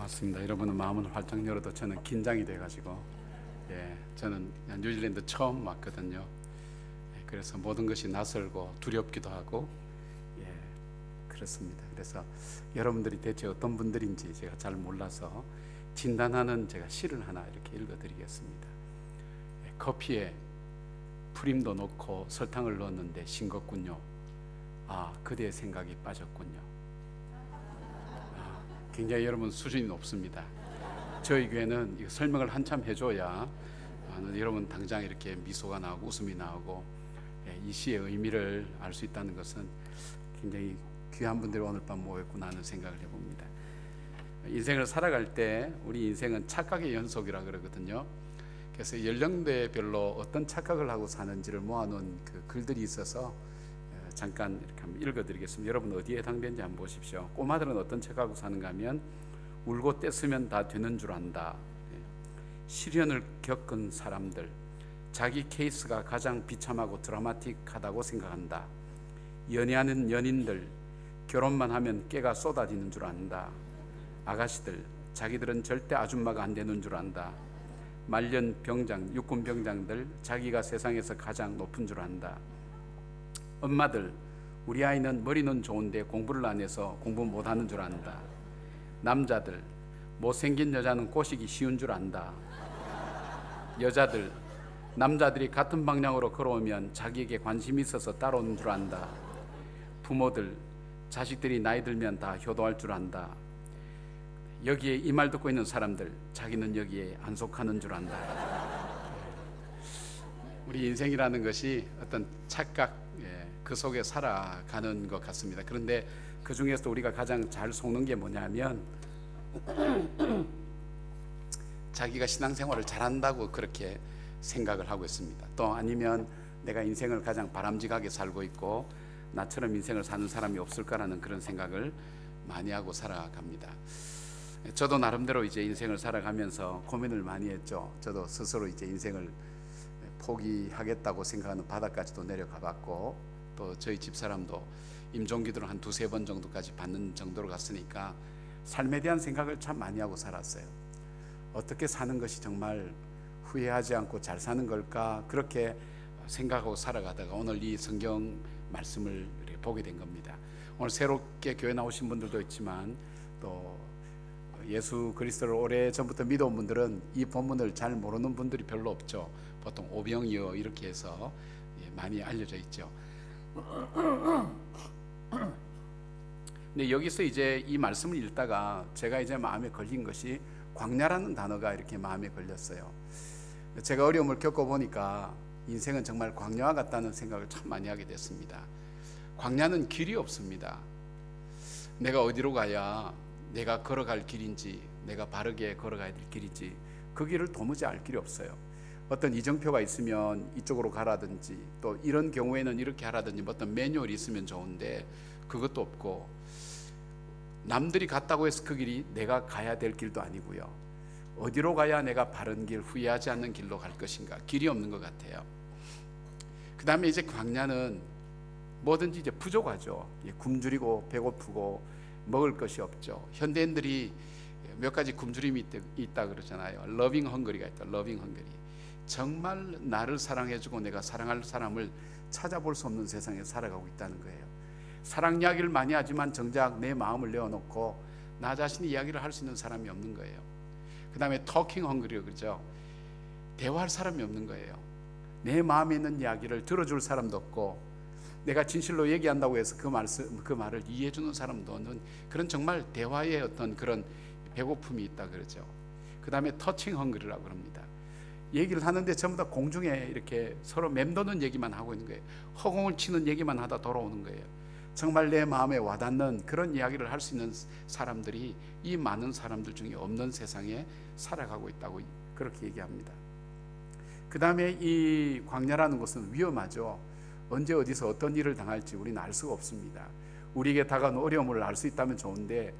맞습니다. 여러분은 마음을 활짝 열어도 저는 긴장이 돼가지고, 저는 뉴질랜드 처음 왔거든요. 그래서 모든 것이 낯설고 두렵기도 하고, 그렇습니다. 그래서 여러분들이 대체 어떤 분들인지 제가 잘 몰라서 진단하는 제가 시를 하나 이렇게 읽어드리겠습니다. 커피에 프림도 넣고 설탕을 넣었는데 싱겁군요. 아, 그대의 생각이 빠졌군요. 굉장히 여러분 수준이 높습니다. 저희 교회는 이거 설명을 한참 해줘야 여러분 당장 이렇게 미소가 나오고 웃음이 나오고, 이 시의 의미를 알 수 있다는 것은 굉장히 귀한 분들이 오늘 밤 모였구나 하는 생각을 해봅니다. 인생을 살아갈 때 우리 인생은 착각의 연속이라 그러거든요. 그래서 연령대별로 어떤 착각을 하고 사는지를 모아놓은 그 글들이 있어서 잠깐 이렇게 한번 읽어드리겠습니다. 여러분 어디에 해당되는지 한번 보십시오. 꼬마들은 어떤 착각하고 사는가 하면 울고 떼쓰면 다 되는 줄 안다. 시련을 겪은 사람들, 자기 케이스가 가장 비참하고 드라마틱하다고 생각한다. 연애하는 연인들, 결혼만 하면 깨가 쏟아지는 줄 안다. 아가씨들, 자기들은 절대 아줌마가 안 되는 줄 안다. 말년 병장, 육군 병장들, 자기가 세상에서 가장 높은 줄 안다. 엄마들, 우리 아이는 머리는 좋은데 공부를 안 해서 공부 못하는 줄 안다. 남자들, 못생긴 여자는 꼬시기 쉬운 줄 안다. 여자들, 남자들이 같은 방향으로 걸어오면 자기에게 관심이 있어서 따라오는 줄 안다. 부모들, 자식들이 나이 들면 다 효도할 줄 안다. 여기에 이 말 듣고 있는 사람들, 자기는 여기에 안 속하는 줄 안다. 우리 인생이라는 것이 어떤 착각, 그 속에 살아가는 것 같습니다. 그런데 그 중에서 우리가 가장 잘 속는 게 뭐냐면 자기가 신앙생활을 잘한다고 그렇게 생각을 하고 있습니다. 또 아니면 내가 인생을 가장 바람직하게 살고 있고 나처럼 인생을 사는 사람이 없을까라는 그런 생각을 많이 하고 살아갑니다. 저도 나름대로 이제 인생을 살아가면서 고민을 많이 했죠. 저도 스스로 이제 인생을 포기하겠다고 생각하는 바닥까지도 내려가 봤고, 또 저희 집사람도 임종기도를 한 두세 번 정도까지 받는 정도로 갔으니까 삶에 대한 생각을 참 많이 하고 살았어요. 어떻게 사는 것이 정말 후회하지 않고 잘 사는 걸까, 그렇게 생각하고 살아가다가 오늘 이 성경 말씀을 보게 된 겁니다. 오늘 새롭게 교회 나오신 분들도 있지만 또 예수 그리스도를 오래전부터 믿어온 분들은 이 본문을 잘 모르는 분들이 별로 없죠. 보통 오병이어 이렇게 해서 많이 알려져 있죠. 근데 여기서 이제 이 말씀을 읽다가 제가 이제 마음에 걸린 것이 광야라는 단어가 이렇게 마음에 걸렸어요. 제가 어려움을 겪어보니까 인생은 정말 광야와 같다는 생각을 참 많이 하게 됐습니다. 광야는 길이 없습니다. 내가 어디로 가야 내가 걸어갈 길인지, 내가 바르게 걸어가야 될 길인지 그 길을 도무지 알 길이 없어요. 어떤 이정표가 있으면 이쪽으로 가라든지, 또 이런 경우에는 이렇게 하라든지 어떤 매뉴얼이 있으면 좋은데 그것도 없고, 남들이 갔다고 해서 그 길이 내가 가야 될 길도 아니고요. 어디로 가야 내가 바른 길, 후회하지 않는 길로 갈 것인가, 길이 없는 것 같아요. 그 다음에 이제 광야는 뭐든지 이제 부족하죠. 굶주리고 배고프고 먹을 것이 없죠. 현대인들이 몇 가지 굶주림이 있다 그러잖아요. 러빙 헝거리가 있다. 러빙 헝거리. 정말 나를 사랑해주고 내가 사랑할 사람을 찾아볼 수 없는 세상에 살아가고 있다는 거예요. 사랑 이야기를 많이 하지만 정작 내 마음을 내어놓고 나 자신이 이야기를 할 수 있는 사람이 없는 거예요. 그 다음에 토킹 헝거리가 그러죠. 대화할 사람이 없는 거예요. 내 마음에 있는 이야기를 들어줄 사람도 없고, 내가 진실로 얘기한다고 해서 그 말을 이해해주는 사람도 없는 그런 정말 대화의 어떤 그런 배고픔이 있다 그러죠. 그 다음에 터칭 헝거리라고 합니다. 얘기를 하는데 전부 다 공중에 이렇게 서로 맴도는 얘기만 하고 있는 거예요. 허공을 치는 얘기만 하다 돌아오는 거예요. 정말 내 마음에 와닿는 그런 이야기를 할 수 있는 사람들이 이 많은 사람들 중에 없는 세상에 살아가고 있다고 그렇게 얘기합니다. 그 다음에 이 광야라는 것은 위험하죠. 언제 어디서 어떤 일을 당할지 우리는 알 수가 없습니다. 우리에게 다가오는 어려움을 알 수 있다면 좋은데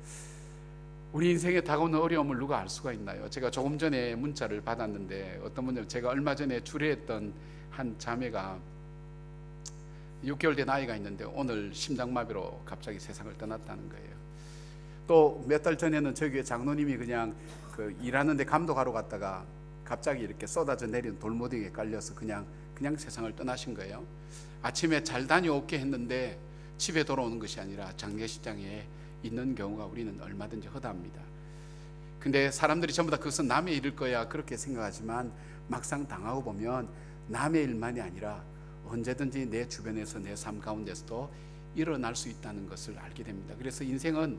우리 인생에 다가오는 어려움을 누가 알 수가 있나요? 제가 조금 전에 문자를 받았는데 어떤 분들, 제가 얼마 전에 주례했던 한 자매가 6개월 된 아이가 있는데 오늘 심장마비로 갑자기 세상을 떠났다는 거예요. 또 몇 달 전에는 저희 교회 장로님이 그냥 그 일하는데 감독하러 갔다가 갑자기 이렇게 쏟아져 내린 돌무더기에 깔려서 그냥 세상을 떠나신 거예요. 아침에 잘 다녀올게 했는데 집에 돌아오는 것이 아니라 장례식장에 있는 경우가 우리는 얼마든지 허다합니다. 근데 사람들이 전부 다 그것은 남의 일일 거야 그렇게 생각하지만 막상 당하고 보면 남의 일만이 아니라 언제든지 내 주변에서 내 삶 가운데서도 일어날 수 있다는 것을 알게 됩니다. 그래서 인생은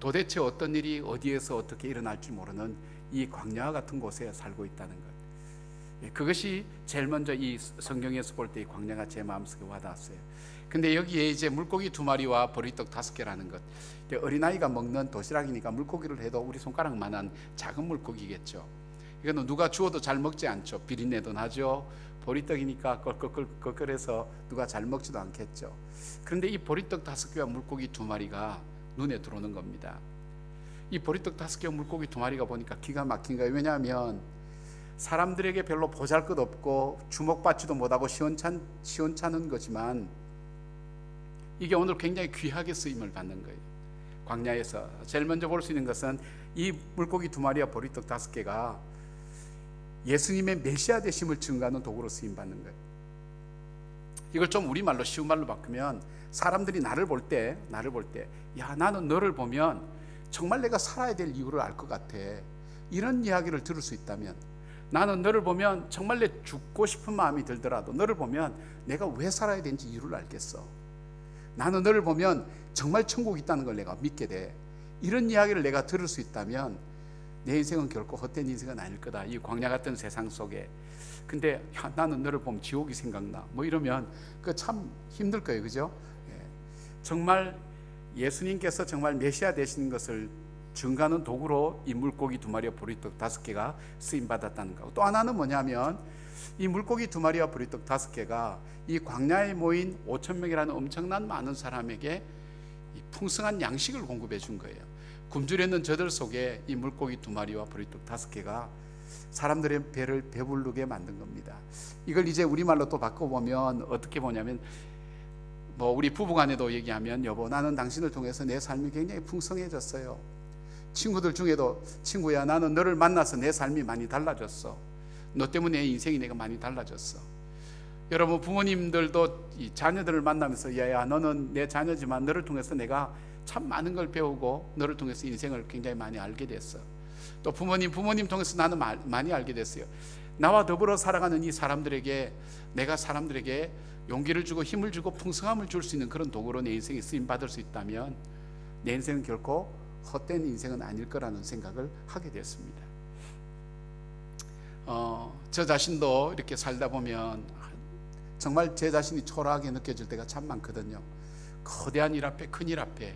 도대체 어떤 일이 어디에서 어떻게 일어날지 모르는 이 광야와 같은 곳에 살고 있다는 것, 그것이 제일 먼저 이 성경에서 볼 때 이 광야가 제 마음속에 와닿았어요. 근데 여기에 이제 물고기 2마리와 보리떡 5개라는 것, 어린아이가 먹는 도시락이니까 물고기를 해도 우리 손가락만한 작은 물고기겠죠. 이거는 누가 주어도 잘 먹지 않죠. 비린내도 나죠. 보리떡이니까 껄껄껄껄해서 누가 잘 먹지도 않겠죠. 그런데 이 보리떡 5개와 물고기 2마리가 눈에 들어오는 겁니다. 이 보리떡 5개와 물고기 2마리가 보니까 기가 막힌 거예요. 왜냐하면 사람들에게 별로 보잘것없고 주목받지도 못하고 시원찮은 거지만 이게 오늘 굉장히 귀하게 쓰임을 받는 거예요. 광야에서 제일 먼저 볼 수 있는 것은 이 물고기 2마리와 보리떡 5개가 예수님의 메시아 되심을 증거하는 도구로 쓰임 받는 거예요. 이걸 좀 우리말로 쉬운 말로 바꾸면 사람들이 나를 볼 때 야, 나는 너를 보면 정말 내가 살아야 될 이유를 알 것 같아, 이런 이야기를 들을 수 있다면, 나는 너를 보면 정말 내 죽고 싶은 마음이 들더라도 너를 보면 내가 왜 살아야 되는지 이유를 알겠어, 나는 너를 보면 정말 천국이 있다는 걸 내가 믿게 돼, 이런 이야기를 내가 들을 수 있다면 내 인생은 결코 헛된 인생은 아닐 거다, 이 광야 같은 세상 속에. 근데 야, 나는 너를 보면 지옥이 생각나 뭐 이러면 그 참 힘들 거예요, 그죠? 정말 예수님께서 정말 메시아 되시는 것을 증거하는 도구로 이 물고기 2마리와 보리떡 5개가 쓰임 받았다는 거. 또 하나는 뭐냐면 이 물고기 2마리와 보리떡 5개가 이 광야에 모인 5,000명이라는 엄청난 많은 사람에게 이 풍성한 양식을 공급해 준 거예요. 굶주려 있는 저들 속에 이 물고기 2마리와 보리떡 5개가 사람들의 배를 배부르게 만든 겁니다. 이걸 이제 우리말로 또 바꿔보면 어떻게 보냐면, 뭐 우리 부부간에도 얘기하면, 여보 나는 당신을 통해서 내 삶이 굉장히 풍성해졌어요. 친구들 중에도 친구야 나는 너를 만나서 내 삶이 많이 달라졌어. 너 때문에 내 인생이 내가 많이 달라졌어. 여러분 부모님들도 이 자녀들을 만나면서 야야 너는 내 자녀지만 너를 통해서 내가 참 많은 걸 배우고 너를 통해서 인생을 굉장히 많이 알게 됐어. 또 부모님 통해서 나는 많이 알게 됐어요. 나와 더불어 살아가는 이 사람들에게 내가 사람들에게 용기를 주고 힘을 주고 풍성함을 줄 수 있는 그런 도구로 내 인생에 쓰임 받을 수 있다면 내 인생은 결코 헛된 인생은 아닐 거라는 생각을 하게 됐습니다. 저 자신도 이렇게 살다 보면 정말 제 자신이 초라하게 느껴질 때가 참 많거든요. 거대한 일 앞에, 큰 일 앞에,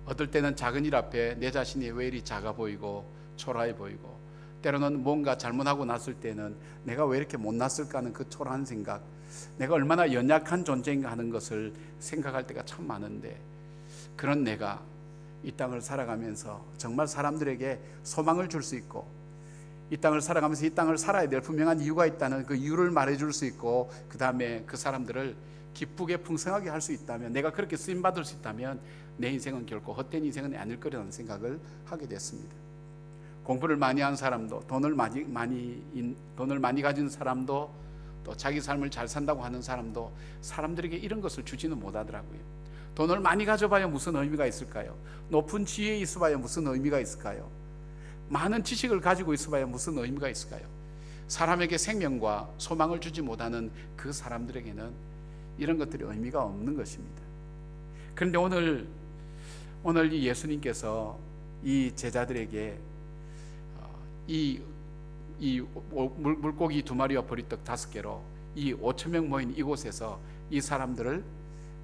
어떨 때는 작은 일 앞에 내 자신이 왜 이리 작아 보이고 초라해 보이고, 때로는 뭔가 잘못하고 났을 때는 내가 왜 이렇게 못났을까 하는 그 초라한 생각, 내가 얼마나 연약한 존재인가 하는 것을 생각할 때가 참 많은데, 그런 내가 이 땅을 살아가면서 정말 사람들에게 소망을 줄 수 있고, 이 땅을 살아가면서 이 땅을 살아야 될 분명한 이유가 있다는 그 이유를 말해줄 수 있고, 그 다음에 그 사람들을 기쁘게 풍성하게 할 수 있다면, 내가 그렇게 쓰임받을 수 있다면 내 인생은 결코 헛된 인생은 아닐 거라는 생각을 하게 됐습니다. 공부를 많이 한 사람도, 돈을 많이 가진 사람도, 또 자기 삶을 잘 산다고 하는 사람도 사람들에게 이런 것을 주지는 못하더라고요. 돈을 많이 가져봐야 무슨 의미가 있을까요? 높은 지위에 있어봐야 무슨 의미가 있을까요? 많은 지식을 가지고 있어봐야 무슨 의미가 있을까요? 사람에게 생명과 소망을 주지 못하는 그 사람들에게는 이런 것들이 의미가 없는 것입니다. 그런데 오늘 이 예수님께서 이 제자들에게 이 물고기 2마리와 보리떡 5개로 이 5,000명 모인 이곳에서 이 사람들을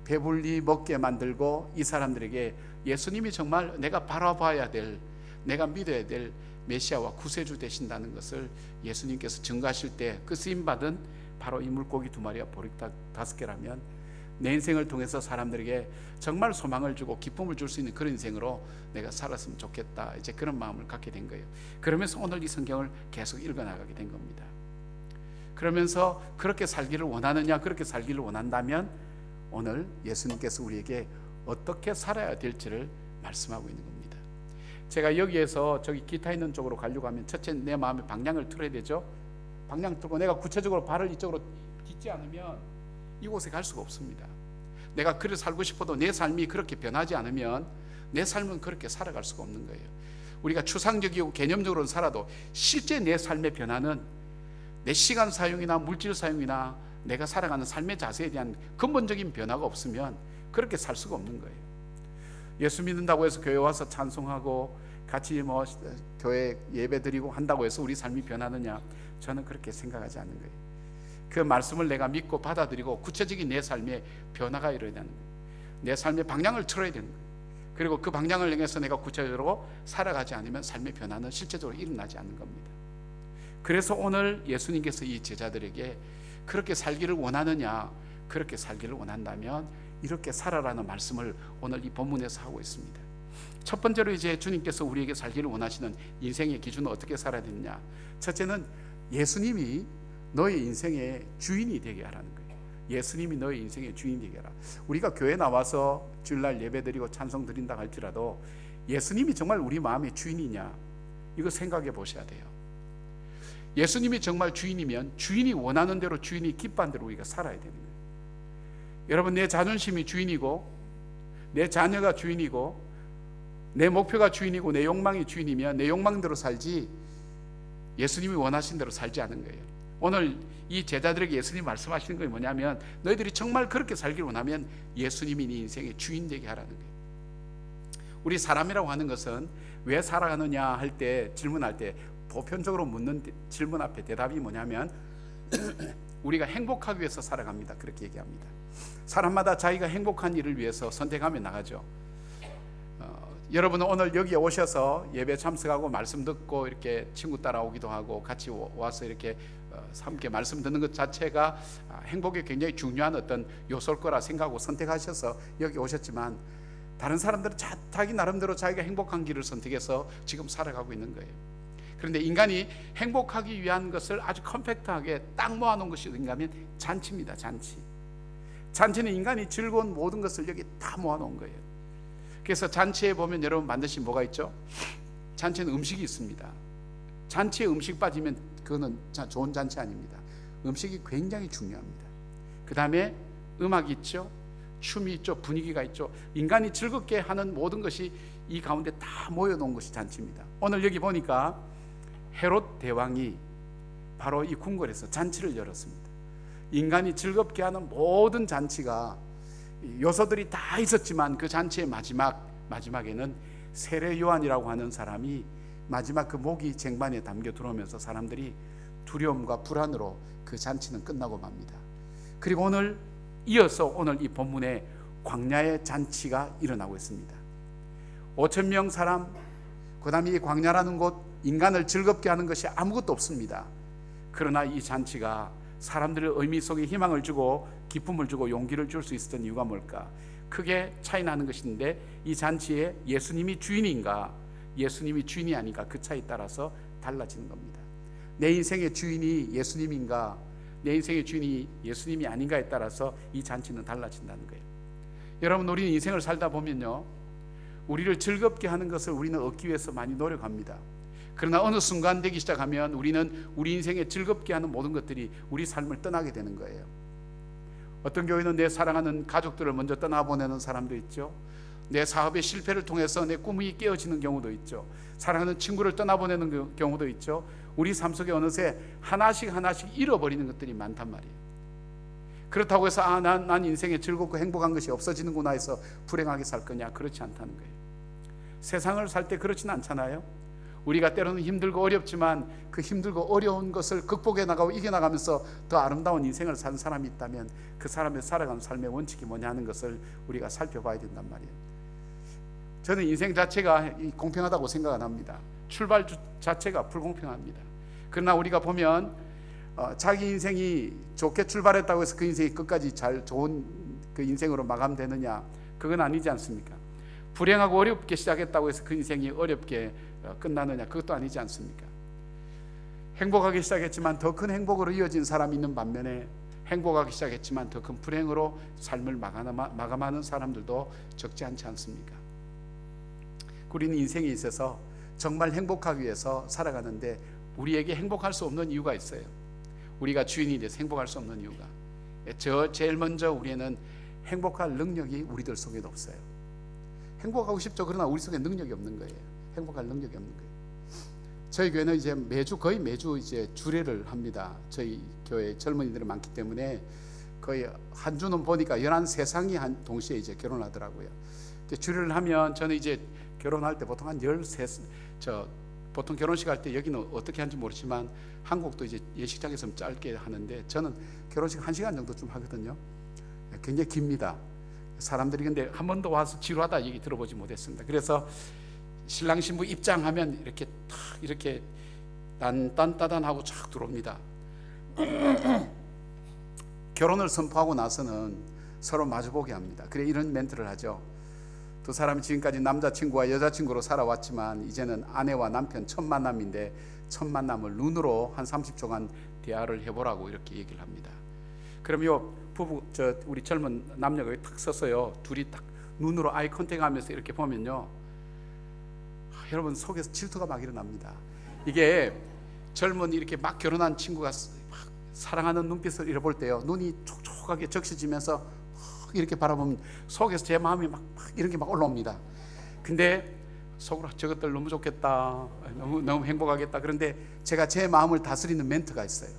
배불리 먹게 만들고, 이 사람들에게 예수님이 정말 내가 바라봐야 될, 내가 믿어야 될 메시아와 구세주 되신다는 것을 예수님께서 증거하실 때 그 쓰임받은 바로 이 물고기 2마리와 보리떡 5개라면 내 인생을 통해서 사람들에게 정말 소망을 주고 기쁨을 줄 수 있는 그런 인생으로 내가 살았으면 좋겠다, 이제 그런 마음을 갖게 된 거예요. 그러면서 오늘 이 성경을 계속 읽어나가게 된 겁니다. 그러면서 그렇게 살기를 원하느냐, 그렇게 살기를 원한다면 오늘 예수님께서 우리에게 어떻게 살아야 될지를 말씀하고 있는 겁니다. 제가 여기에서 저기 기타 있는 쪽으로 가려고 하면 첫째 내 마음에 방향을 틀어야 되죠. 방향 틀고 내가 구체적으로 발을 이쪽으로 딛지 않으면 이곳에 갈 수가 없습니다. 내가 그렇게 살고 싶어도 내 삶이 그렇게 변하지 않으면 내 삶은 그렇게 살아갈 수가 없는 거예요. 우리가 추상적이고 개념적으로는 살아도 실제 내 삶의 변화는 내 시간 사용이나 물질 사용이나 내가 살아가는 삶의 자세에 대한 근본적인 변화가 없으면 그렇게 살 수가 없는 거예요. 예수 믿는다고 해서 교회 와서 찬송하고 같이 교회 예배 드리고 한다고 해서 우리 삶이 변하느냐? 저는 그렇게 생각하지 않는 거예요. 그 말씀을 내가 믿고 받아들이고 구체적인 내 삶에 변화가 일어나야 되는 거예요. 내 삶의 방향을 틀어야 되는 거예요. 그리고 그 방향을 향해서 내가 구체적으로 살아가지 않으면 삶의 변화는 실제적으로 일어나지 않는 겁니다. 그래서 오늘 예수님께서 이 제자들에게 그렇게 살기를 원하느냐? 그렇게 살기를 원한다면 이렇게 살아라는 말씀을 오늘 이 본문에서 하고 있습니다. 첫 번째로 이제 주님께서 우리에게 살기를 원하시는 인생의 기준은 어떻게 살아야 되느냐? 첫째는 예수님이 너의 인생의 주인이 되게 하라는 거예요. 예수님이 너의 인생의 주인이 되게 하라. 우리가 교회 나와서 주일날 예배드리고 찬송 드린다 할지라도 예수님이 정말 우리 마음의 주인이냐? 이거 생각해 보셔야 돼요. 예수님이 정말 주인이면 주인이 원하는 대로, 주인이 기뻐하는 대로 우리가 살아야 되는 거예요. 여러분, 내 자존심이 주인이고 내 자녀가 주인이고 내 목표가 주인이고 내 욕망이 주인이면 내 욕망대로 살지 예수님이 원하신 대로 살지 않은 거예요. 오늘 이 제자들에게 예수님이 말씀하시는 게 뭐냐면 너희들이 정말 그렇게 살기를 원하면 예수님이 네 인생의 주인 되게 하라는 거예요. 우리 사람이라고 하는 것은 왜 살아가느냐 할 때, 질문할 때 보편적으로 묻는 질문 앞에 대답이 뭐냐면 우리가 행복하기 위해서 살아갑니다. 그렇게 얘기합니다. 사람마다 자기가 행복한 일을 위해서 선택하며 나가죠. 여러분은 오늘 여기에 오셔서 예배 참석하고 말씀 듣고 이렇게 친구 따라오기도 하고 같이 와서 이렇게 함께 말씀 듣는 것 자체가 행복에 굉장히 중요한 어떤 요소일 거라 생각하고 선택하셔서 여기 오셨지만 다른 사람들은 자기 나름대로 자기가 행복한 길을 선택해서 지금 살아가고 있는 거예요. 그런데 인간이 행복하기 위한 것을 아주 컴팩트하게 딱 모아놓은 것이 어딘가 하면 잔치입니다. 잔치는 인간이 즐거운 모든 것을 여기 다 모아놓은 거예요. 그래서 잔치에 보면 여러분 반드시 뭐가 있죠? 잔치는 음식이 있습니다. 잔치에 음식 빠지면 그거는 좋은 잔치 아닙니다. 음식이 굉장히 중요합니다. 그 다음에 음악이 있죠, 춤이 있죠, 분위기가 있죠. 인간이 즐겁게 하는 모든 것이 이 가운데 다 모여놓은 것이 잔치입니다. 오늘 여기 보니까 헤롯 대왕이 바로 이 궁궐에서 잔치를 열었습니다. 인간이 즐겁게 하는 모든 잔치가 요소들이 다 있었지만 그 잔치의 마지막에는 세례 요한이라고 하는 사람이 마지막 그 모기 쟁반에 담겨 들어오면서 사람들이 두려움과 불안으로 그 잔치는 끝나고 맙니다. 그리고 오늘 이어서 오늘 이 본문에 광야의 잔치가 일어나고 있습니다. 5,000명 사람, 그 다음에 이 광야라는 곳, 인간을 즐겁게 하는 것이 아무것도 없습니다. 그러나 이 잔치가 사람들의 의미 속에 희망을 주고 기쁨을 주고 용기를 줄 수 있었던 이유가 뭘까? 크게 차이 나는 것인데 이 잔치에 예수님이 주인인가 예수님이 주인이 아닌가, 그 차이에 따라서 달라지는 겁니다. 내 인생의 주인이 예수님인가 내 인생의 주인이 예수님이 아닌가에 따라서 이 잔치는 달라진다는 거예요. 여러분, 우리는 인생을 살다 보면요, 우리를 즐겁게 하는 것을 우리는 얻기 위해서 많이 노력합니다. 그러나 어느 순간 되기 시작하면 우리는 우리 인생에 즐겁게 하는 모든 것들이 우리 삶을 떠나게 되는 거예요. 어떤 경우에는 내 사랑하는 가족들을 먼저 떠나보내는 사람도 있죠. 내 사업의 실패를 통해서 내 꿈이 깨어지는 경우도 있죠. 사랑하는 친구를 떠나보내는 경우도 있죠. 우리 삶 속에 어느새 하나씩 잃어버리는 것들이 많단 말이에요. 그렇다고 해서 난 인생에 즐겁고 행복한 것이 없어지는구나 해서 불행하게 살 거냐? 그렇지 않다는 거예요. 세상을 살 때 그렇지는 않잖아요. 우리가 때로는 힘들고 어렵지만 그 힘들고 어려운 것을 극복해 나가고 이겨나가면서 더 아름다운 인생을 사는 사람이 있다면 그 사람의 살아가는 삶의 원칙이 뭐냐 하는 것을 우리가 살펴봐야 된단 말이에요. 저는 인생 자체가 공평하다고 생각은 합니다. 출발 자체가 불공평합니다. 그러나 우리가 보면 자기 인생이 좋게 출발했다고 해서 그 인생이 끝까지 좋은 그 인생으로 마감되느냐? 그건 아니지 않습니까? 불행하고 어렵게 시작했다고 해서 그 인생이 어렵게 끝나느냐? 그것도 아니지 않습니까? 행복하게 시작했지만 더 큰 행복으로 이어진 사람이 있는 반면에 행복하게 시작했지만 더 큰 불행으로 삶을 마감하는 사람들도 적지 않지 않습니까? 우리는 인생에 있어서 정말 행복하기 위해서 살아가는데 우리에게 행복할 수 없는 이유가 있어요. 우리가 주인이 돼서 행복할 수 없는 이유가, 제일 먼저 우리는 행복할 능력이 우리들 속에 없어요. 행복하고 싶죠. 그러나 우리 속에 능력이 없는 거예요. 행복할 능력이 없는 거예요. 저희 교회는 이제 거의 매주 이제 주례를 합니다. 저희 교회 젊은이들이 많기 때문에 거의 한 주는 보니까 13상이 동시에 이제 결혼하더라고요. 주례를 하면 저는 이제 결혼할 때 보통 한 13, 보통 결혼식 할 때 여기는 어떻게 하는지 모르지만 한국도 이제 예식장에서 짧게 하는데 저는 결혼식 1시간 정도 좀 하거든요. 굉장히 깁니다. 사람들이 근데 한 번도 와서 지루하다 얘기 들어보지 못했습니다. 그래서 신랑 신부 입장하면 이렇게 탁 이렇게 딴따단하고 쫙 들어옵니다. 결혼을 선포하고 나서는 서로 마주보게 합니다. 그래 이런 멘트를 하죠. 두 사람이 지금까지 남자친구와 여자친구로 살아왔지만 이제는 아내와 남편 첫 만남인데 첫 만남을 눈으로 한 30초간 대화를 해보라고 이렇게 얘기를 합니다. 그럼 요 부부 우리 젊은 남녀가 탁 서서요 둘이 딱 눈으로 아이 컨택하면서 이렇게 보면요, 여러분 속에서 질투가 막 일어납니다. 이게 젊은 이렇게 막 결혼한 친구가 막 사랑하는 눈빛을 잃어볼 때요, 눈이 촉촉하게 적셔지면서 이렇게 바라보면 속에서 제 마음이 막 이런 게 막 올라옵니다. 근데 속으로 저것들 너무 좋겠다, 너무 행복하겠다. 그런데 제가 제 마음을 다스리는 멘트가 있어요.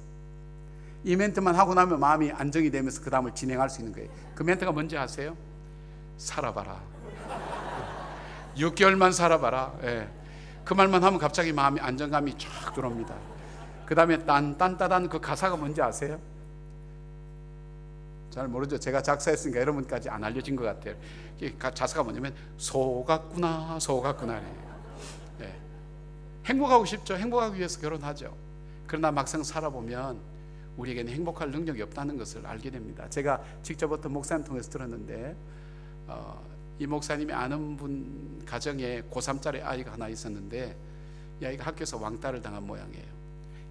이 멘트만 하고 나면 마음이 안정이 되면서 그 다음을 진행할 수 있는 거예요. 그 멘트가 뭔지 아세요? 살아봐라. 6개월만 살아봐라. 예. 그 말만 하면 갑자기 마음이 안정감이 쫙 들어옵니다. 그 다음에 딴따단 그 가사가 뭔지 아세요? 잘 모르죠. 제가 작사했으니까 여러분까지 안 알려진 것 같아요. 가사가 뭐냐면 속았구나 속았구나. 네. 행복하고 싶죠. 행복하기 위해서 결혼하죠. 그러나 막상 살아보면 우리에게는 행복할 능력이 없다는 것을 알게 됩니다. 제가 직접 어떤 목사님 통해서 들었는데 이 목사님이 아는 분 가정에 고3짜리 아이가 하나 있었는데 이 아이가 학교에서 왕따를 당한 모양이에요.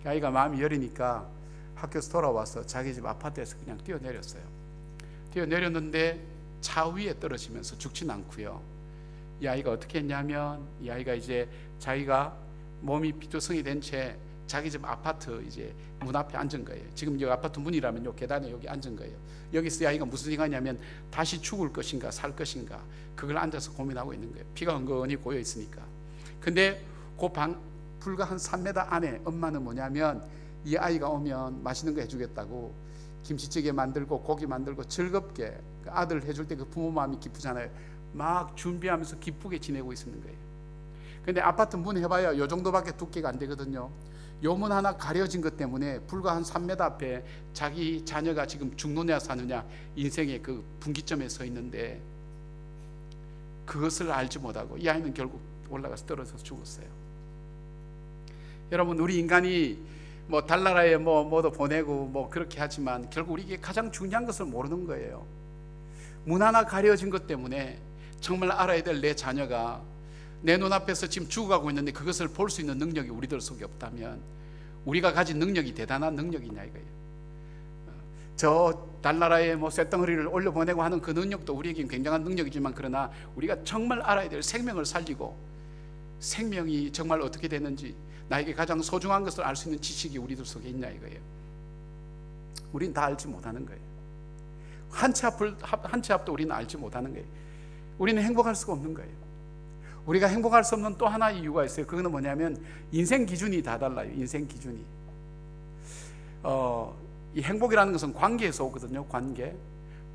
이 아이가 마음이 여리니까 학교에서 돌아와서 자기 집 아파트에서 그냥 뛰어내렸어요. 뛰어내렸는데 차 위에 떨어지면서 죽진 않고요. 이 아이가 어떻게 했냐면 이 아이가 이제 자기가 몸이 비투성이 된 채 자기 집 아파트 이제 문 앞에 앉은 거예요. 지금 여기 아파트 문이라면 요 계단에 여기 앉은 거예요. 여기서 이 아이가 무슨 생각하냐면 다시 죽을 것인가 살 것인가 그걸 앉아서 고민하고 있는 거예요. 피가 은근히 고여 있으니까. 근데 그 방 불과 한 3m 안에 엄마는 뭐냐면 이 아이가 오면 맛있는 거 해주겠다고 김치찌개 만들고 고기 만들고 즐겁게 그 아들 해줄 때 그 부모 마음이 기쁘잖아요. 막 준비하면서 기쁘게 지내고 있는 거예요. 근데 아파트 문 해봐야 요 정도밖에 두께가 안 되거든요. 요 문 하나 가려진 것 때문에 불과 한 3m 앞에 자기 자녀가 지금 죽느냐 사느냐 인생의 그 분기점에 서 있는데 그것을 알지 못하고 이 아이는 결국 올라가서 떨어져서 죽었어요. 여러분, 우리 인간이 뭐 달나라에 뭐도 보내고 뭐 그렇게 하지만 결국 우리에게 가장 중요한 것을 모르는 거예요. 문 하나 가려진 것 때문에 정말 알아야 될 내 자녀가 내 눈앞에서 지금 죽어가고 있는데 그것을 볼 수 있는 능력이 우리들 속에 없다면 우리가 가진 능력이 대단한 능력이냐 이거예요. 저 달나라에 뭐 쇳덩어리를 올려보내고 하는 그 능력도 우리에겐 굉장한 능력이지만 그러나 우리가 정말 알아야 될 생명을 살리고 생명이 정말 어떻게 되는지 나에게 가장 소중한 것을 알 수 있는 지식이 우리들 속에 있냐 이거예요. 우린 다 알지 못하는 거예요. 한 치 앞도 우리는 알지 못하는 거예요. 우리는 행복할 수가 없는 거예요. 우리가 행복할 수 없는 또 하나의 이유가 있어요. 그거는 뭐냐면 인생 기준이 다 달라요. 인생 기준이. 이 행복이라는 것은 관계에서 오거든요.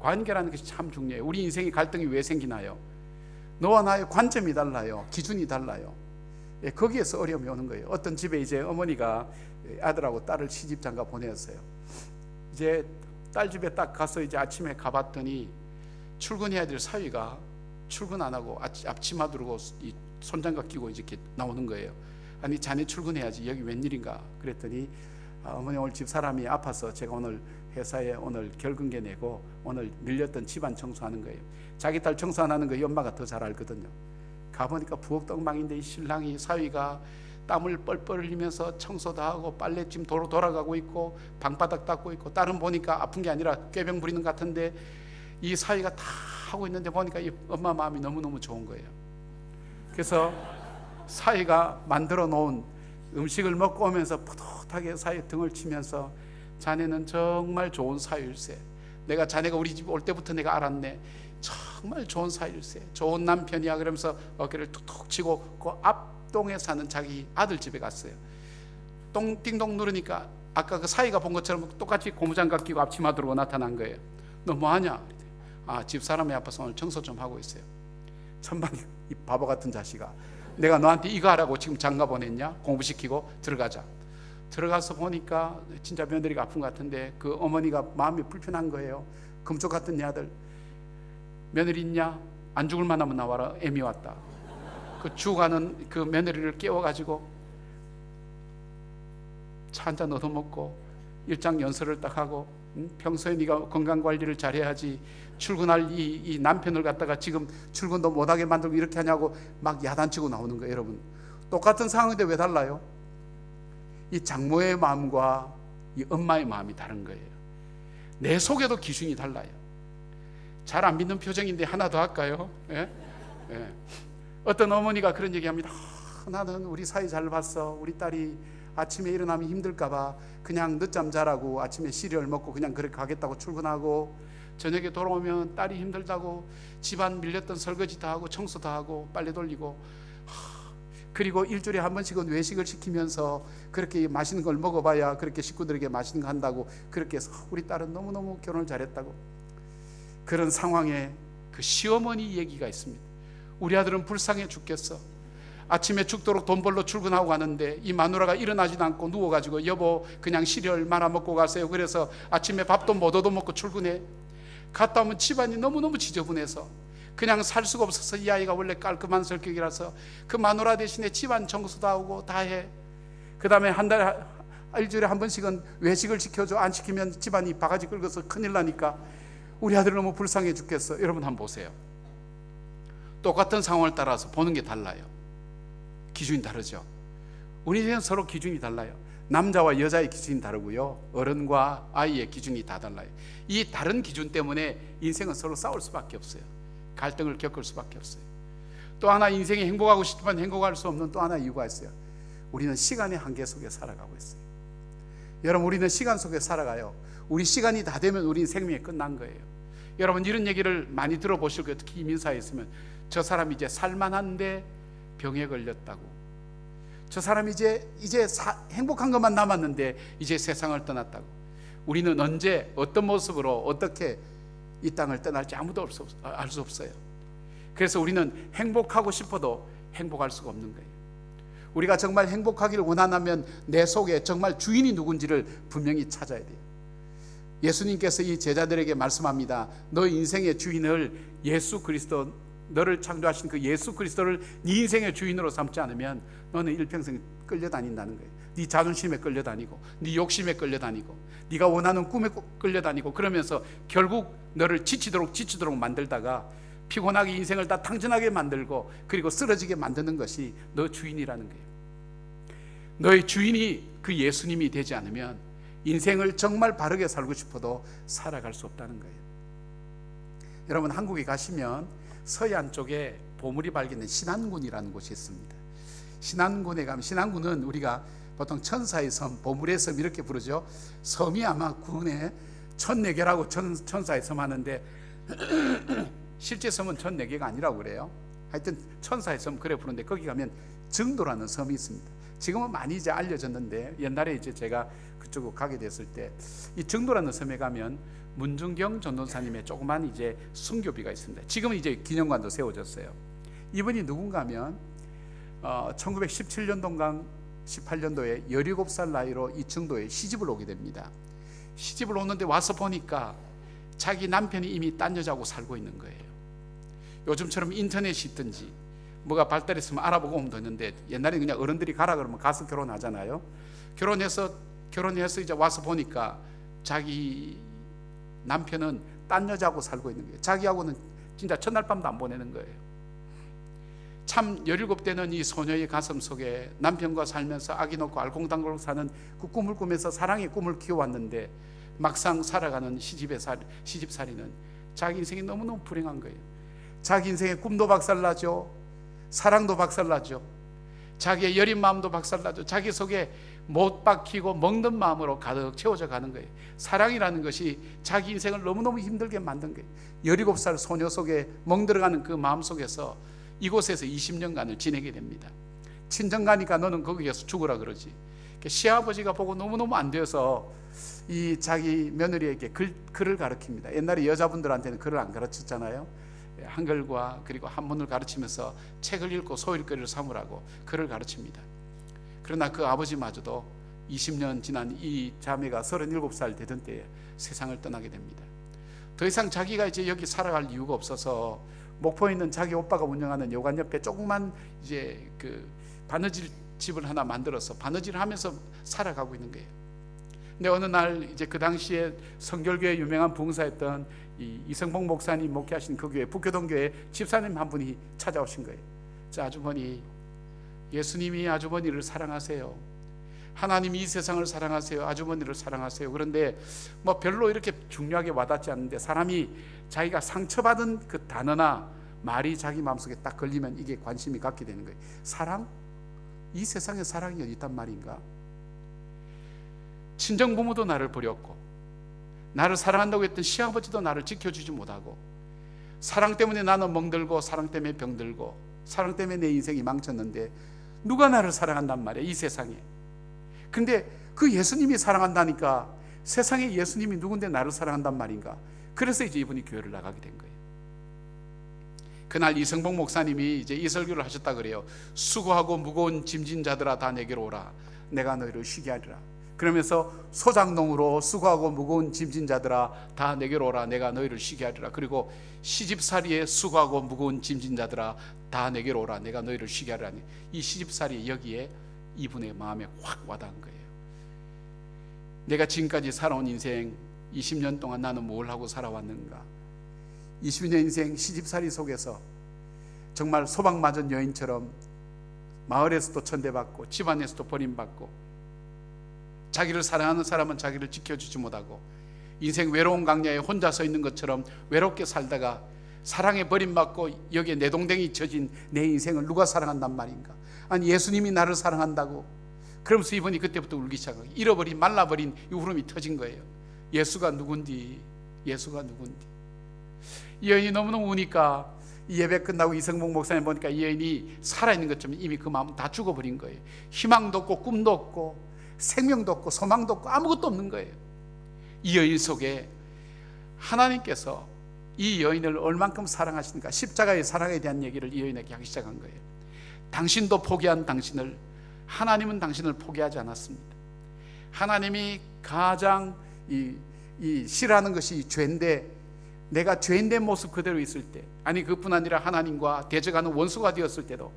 관계라는 것이 참 중요해요. 우리 인생의 갈등이 왜 생기나요? 너와 나의 관점이 달라요. 기준이 달라요. 거기에서 어려움이 오는 거예요. 어떤 집에 이제 어머니가 아들하고 딸을 시집장가 보내었어요. 이제 딸 집에 딱 가서 이제 아침에 가봤더니 출근해야 될 사위가 출근 안 하고 앞치마 두르고 이 손장갑 끼고 이렇게 나오는 거예요. 아니 자네 출근해야지 여기 웬일인가 그랬더니 어머니 오늘 집 사람이 아파서 제가 오늘 회사에 오늘 결근계 내고 오늘 밀렸던 집안 청소하는 거예요. 자기 딸 청소 안 하는 거 이 엄마가 더 잘 알거든요. 가보니까 부엌떡망인데 이 신랑이 사위가 땀을 뻘뻘 흘리면서 청소도 하고 빨래짐 도로 돌아가고 있고 방바닥 닦고 있고 딸은 보니까 아픈 게 아니라 꾀병 부리는 것 같은데 이 사위가 다 하고 있는데 보니까 이 엄마 마음이 너무너무 좋은 거예요. 그래서 사위가 만들어 놓은 음식을 먹고 오면서 푸듯하게 사위 등을 치면서 자네는 정말 좋은 사위일세. 내가 자네가 우리 집 올 때부터 내가 알았네. 정말 좋은 사위일세. 좋은 남편이야. 그러면서 어깨를 툭툭 치고 그 앞동에 사는 자기 아들 집에 갔어요. 띵동 누르니까 아까 그 사위가 본 것처럼 똑같이 고무장갑 끼고 앞치마 들고 나타난 거예요. 너 뭐하냐? 집사람이 아파서 오늘 청소 좀 하고 있어요. 천방이 이 바보 같은 자식아, 내가 너한테 이거 하라고 지금 장가 보냈냐? 공부시키고 들어가자. 들어가서 보니까 진짜 며느리가 아픈 것 같은데 그 어머니가 마음이 불편한 거예요. 금쪽 같은 내 아들, 며느리 있냐? 안 죽을 만하면 나와라. 애미 왔다. 그 죽어가는 그 며느리를 깨워가지고 차 한잔 얻어먹고 일장 연설을 딱 하고, 평소에 네가 건강관리를 잘해야지 출근할 이 남편을 갖다가 지금 출근도 못하게 만들고 이렇게 하냐고 막 야단치고 나오는 거예요. 여러분, 똑같은 상황인데 왜 달라요? 이 장모의 마음과 이 엄마의 마음이 다른 거예요. 내 속에도 기준이 달라요. 잘 안 믿는 표정인데 하나 더 할까요? 예? 예. 어떤 어머니가 그런 얘기합니다. 나는 우리 사이 잘 봤어. 우리 딸이 아침에 일어나면 힘들까봐 그냥 늦잠 자라고 아침에 시리얼 먹고 그냥 그렇게 가겠다고 출근하고, 저녁에 돌아오면 딸이 힘들다고 집안 밀렸던 설거지 다 하고 청소 다 하고 빨래 돌리고, 그리고 일주일에 한 번씩은 외식을 시키면서 그렇게 맛있는 걸 먹어봐야 그렇게 식구들에게 맛있는 거 한다고 그렇게 해서 우리 딸은 너무너무 결혼을 잘했다고. 그런 상황에 그 시어머니 얘기가 있습니다. 우리 아들은 불쌍해 죽겠어. 아침에 죽도록 돈 벌러 출근하고 가는데 이 마누라가 일어나지도 않고 누워가지고 여보 그냥 시리얼 말아 먹고 가세요. 그래서 아침에 밥도 못 얻어먹고 출근해. 갔다 오면 집안이 너무너무 지저분해서 그냥 살 수가 없어서 이 아이가 원래 깔끔한 성격이라서 그 마누라 대신에 집안 청소도 하고 다 해. 그 다음에 한 달 일주일에 한 번씩은 외식을 시켜줘. 안 시키면 집안이 바가지 긁어서 큰일 나니까 우리 아들 너무 불쌍해 죽겠어. 여러분 한번 보세요. 똑같은 상황을 따라서 보는 게 달라요. 기준이 다르죠. 우리 인생은 서로 기준이 달라요. 남자와 여자의 기준이 다르고요, 어른과 아이의 기준이 다 달라요. 이 다른 기준 때문에 인생은 서로 싸울 수밖에 없어요. 갈등을 겪을 수밖에 없어요. 또 하나, 인생이 행복하고 싶지만 행복할 수 없는 또 하나 이유가 있어요. 우리는 시간의 한계 속에 살아가고 있어요. 여러분, 우리는 시간 속에 살아가요. 우리 시간이 다 되면 우리는 생명이 끝난 거예요. 여러분, 이런 얘기를 많이 들어보실 거예요. 특히 이민사회에 있으면 저 사람이 이제 살만한데 병에 걸렸다고, 저 사람이 이제 행복한 것만 남았는데 이제 세상을 떠났다고. 우리는 언제 어떤 모습으로 어떻게 이 땅을 떠날지 아무도 알 수 없어요. 그래서 우리는 행복하고 싶어도 행복할 수가 없는 거예요. 우리가 정말 행복하기를 원한다면 내 속에 정말 주인이 누군지를 분명히 찾아야 돼요. 예수님께서 이 제자들에게 말씀합니다. 너 인생의 주인을 예수 그리스도, 너를 창조하신 그 예수 그리스도를 네 인생의 주인으로 삼지 않으면 너는 일평생 끌려다닌다는 거예요. 네 자존심에 끌려다니고, 네 욕심에 끌려다니고, 네가 원하는 꿈에 끌려다니고, 그러면서 결국 너를 지치도록 만들다가 피곤하게 인생을 다 탕진하게 만들고, 그리고 쓰러지게 만드는 것이 너 주인이라는 거예요. 너의 주인이 그 예수님이 되지 않으면 인생을 정말 바르게 살고 싶어도 살아갈 수 없다는 거예요. 여러분, 한국에 가시면 서해안 쪽에 보물이 발견된 신안군이라는 곳이 있습니다. 신안군에 가면, 신안군은 우리가 보통 천사의 섬, 보물의 섬 이렇게 부르죠. 섬이 아마 군에 1004개라고 천사의 섬 하는데 실제 섬은 1004개가 아니라고 그래요. 하여튼 천사의 섬 그래 부르는데, 거기 가면 증도라는 섬이 있습니다. 지금은 많이 이제 알려졌는데, 옛날에 이제 제가 그쪽으로 가게 됐을 때 이 증도라는 섬에 가면 문중경 전도사님의 조그만 이제 순교비가 있습니다. 지금은 이제 기념관도 세워졌어요. 이분이 누군가 하면 1917년도인가 18년도에 17살 나이로 이 증도에 시집을 오게 됩니다. 시집을 오는데 와서 보니까 자기 남편이 이미 딴 여자하고 살고 있는 거예요. 요즘처럼 인터넷이 있든지 뭐가 발달했으면 알아보고 오면 되는데, 옛날에는 그냥 어른들이 가라 그러면 가서 결혼하잖아요. 결혼해서 이제 와서 보니까 자기 남편은 딴 여자하고 살고 있는 거예요. 자기하고는 진짜 첫날 밤도 안 보내는 거예요. 참 17대는 이 소녀의 가슴 속에 남편과 살면서 아기 놓고 알콩달콩 사는 그 꿈을 꾸면서 사랑의 꿈을 키워왔는데, 막상 살아가는 시집살이는 자기 인생이 너무너무 불행한 거예요. 자기 인생의 꿈도 박살나죠. 사랑도 박살나죠. 자기의 여린 마음도 박살나죠. 자기 속에 못 박히고 먹는 마음으로 가득 채워져 가는 거예요. 사랑이라는 것이 자기 인생을 너무너무 힘들게 만든 거예요. 17살 소녀 속에 멍들어가는 그 마음 속에서 이곳에서 20년간을 지내게 됩니다. 친정 가니까 너는 거기에서 죽으라 그러지. 시아버지가 보고 너무너무 안 되어서 이 자기 며느리에게 글을 가르칩니다. 옛날에 여자분들한테는 글을 안 가르쳤잖아요. 한글과 그리고 한문을 가르치면서 책을 읽고 소일거리를 삼으라고 글을 가르칩니다. 그러나 그 아버지마저도 20년 지난 이 자매가 37살 되던 때에 세상을 떠나게 됩니다. 더 이상 자기가 이제 여기 살아갈 이유가 없어서 목포에 있는 자기 오빠가 운영하는 요관 옆에 조그만 이제 그 바느질 집을 하나 만들어서 바느질을 하면서 살아가고 있는 거예요. 근데 어느 날 이제 그 당시에 성결교회 유명한 부흥사였던 이성봉 목사님 목회하신 그 교회 북교동교회 집사님 한 분이 찾아오신 거예요. 자, 아주머니, 예수님이 아주머니를 사랑하세요. 하나님이 이 세상을 사랑하세요. 아주머니를 사랑하세요. 그런데 뭐 별로 이렇게 중요하게 와닿지 않는데 사람이 자기가 상처받은 그 단어나 말이 자기 마음속에 딱 걸리면 이게 관심이 갖게 되는 거예요. 사랑? 이 세상에 사랑이 어디 있단 말인가? 친정부모도 나를 버렸고 나를 사랑한다고 했던 시아버지도 나를 지켜주지 못하고 사랑 때문에 나는 멍들고 사랑 때문에 병들고 사랑 때문에 내 인생이 망쳤는데 누가 나를 사랑한단 말이야, 이 세상에. 근데 그 예수님이 사랑한다니까 세상에 예수님이 누군데 나를 사랑한단 말인가? 그래서 이제 이분이 교회를 나가게 된 거예요. 그날 이성봉 목사님이 이제 이 설교를 하셨다 그래요. 수고하고 무거운 짐진 자들아 다 내게로 오라. 내가 너희를 쉬게 하리라. 그러면서 소장농으로 수고하고 무거운 짐진 자들아 다 내게로 오라. 내가 너희를 쉬게 하리라. 그리고 시집살이에 수고하고 무거운 짐진 자들아 다 내게로 오라. 내가 너희를 쉬게 하리라. 이 시집살이 여기에 이분의 마음에 확 와닿은 거예요. 내가 지금까지 살아온 인생 20년 동안 나는 뭘 하고 살아왔는가? 20년 인생 시집살이 속에서 정말 소방맞은 여인처럼 마을에서도 천대받고 집안에서도 버림받고 자기를 사랑하는 사람은 자기를 지켜주지 못하고 인생 외로운 강야에 혼자 서 있는 것처럼 외롭게 살다가 사랑에 버림받고 여기에 내동댕이 쳐진 내 인생을 누가 사랑한단 말인가? 아니 예수님이 나를 사랑한다고. 그러면서 이분이 그때부터 울기 시작하고 잃어버린 말라버린 이 울음이 터진 거예요. 예수가 누군디? 예수가 누군디? 이 여인이 너무너무 우니까 이 예배 끝나고 이성봉 목사님 보니까 이 여인이 살아있는 것처럼 이미 그 마음은 다 죽어버린 거예요. 희망도 없고 꿈도 없고 생명도 없고 소망도 없고 아무것도 없는 거예요. 이 여인 속에 하나님께서 이 여인을 얼만큼 사랑하시는가, 십자가의 사랑에 대한 얘기를 이 여인에게 하기 시작한 거예요. 당신도 포기한 당신을 하나님은 당신을 포기하지 않았습니다. 하나님이 가장 싫어하는 것이 죄인데 내가 죄인된 모습 그대로 있을 때, 아니 그뿐 아니라 하나님과 대적하는 원수가 되었을 때도,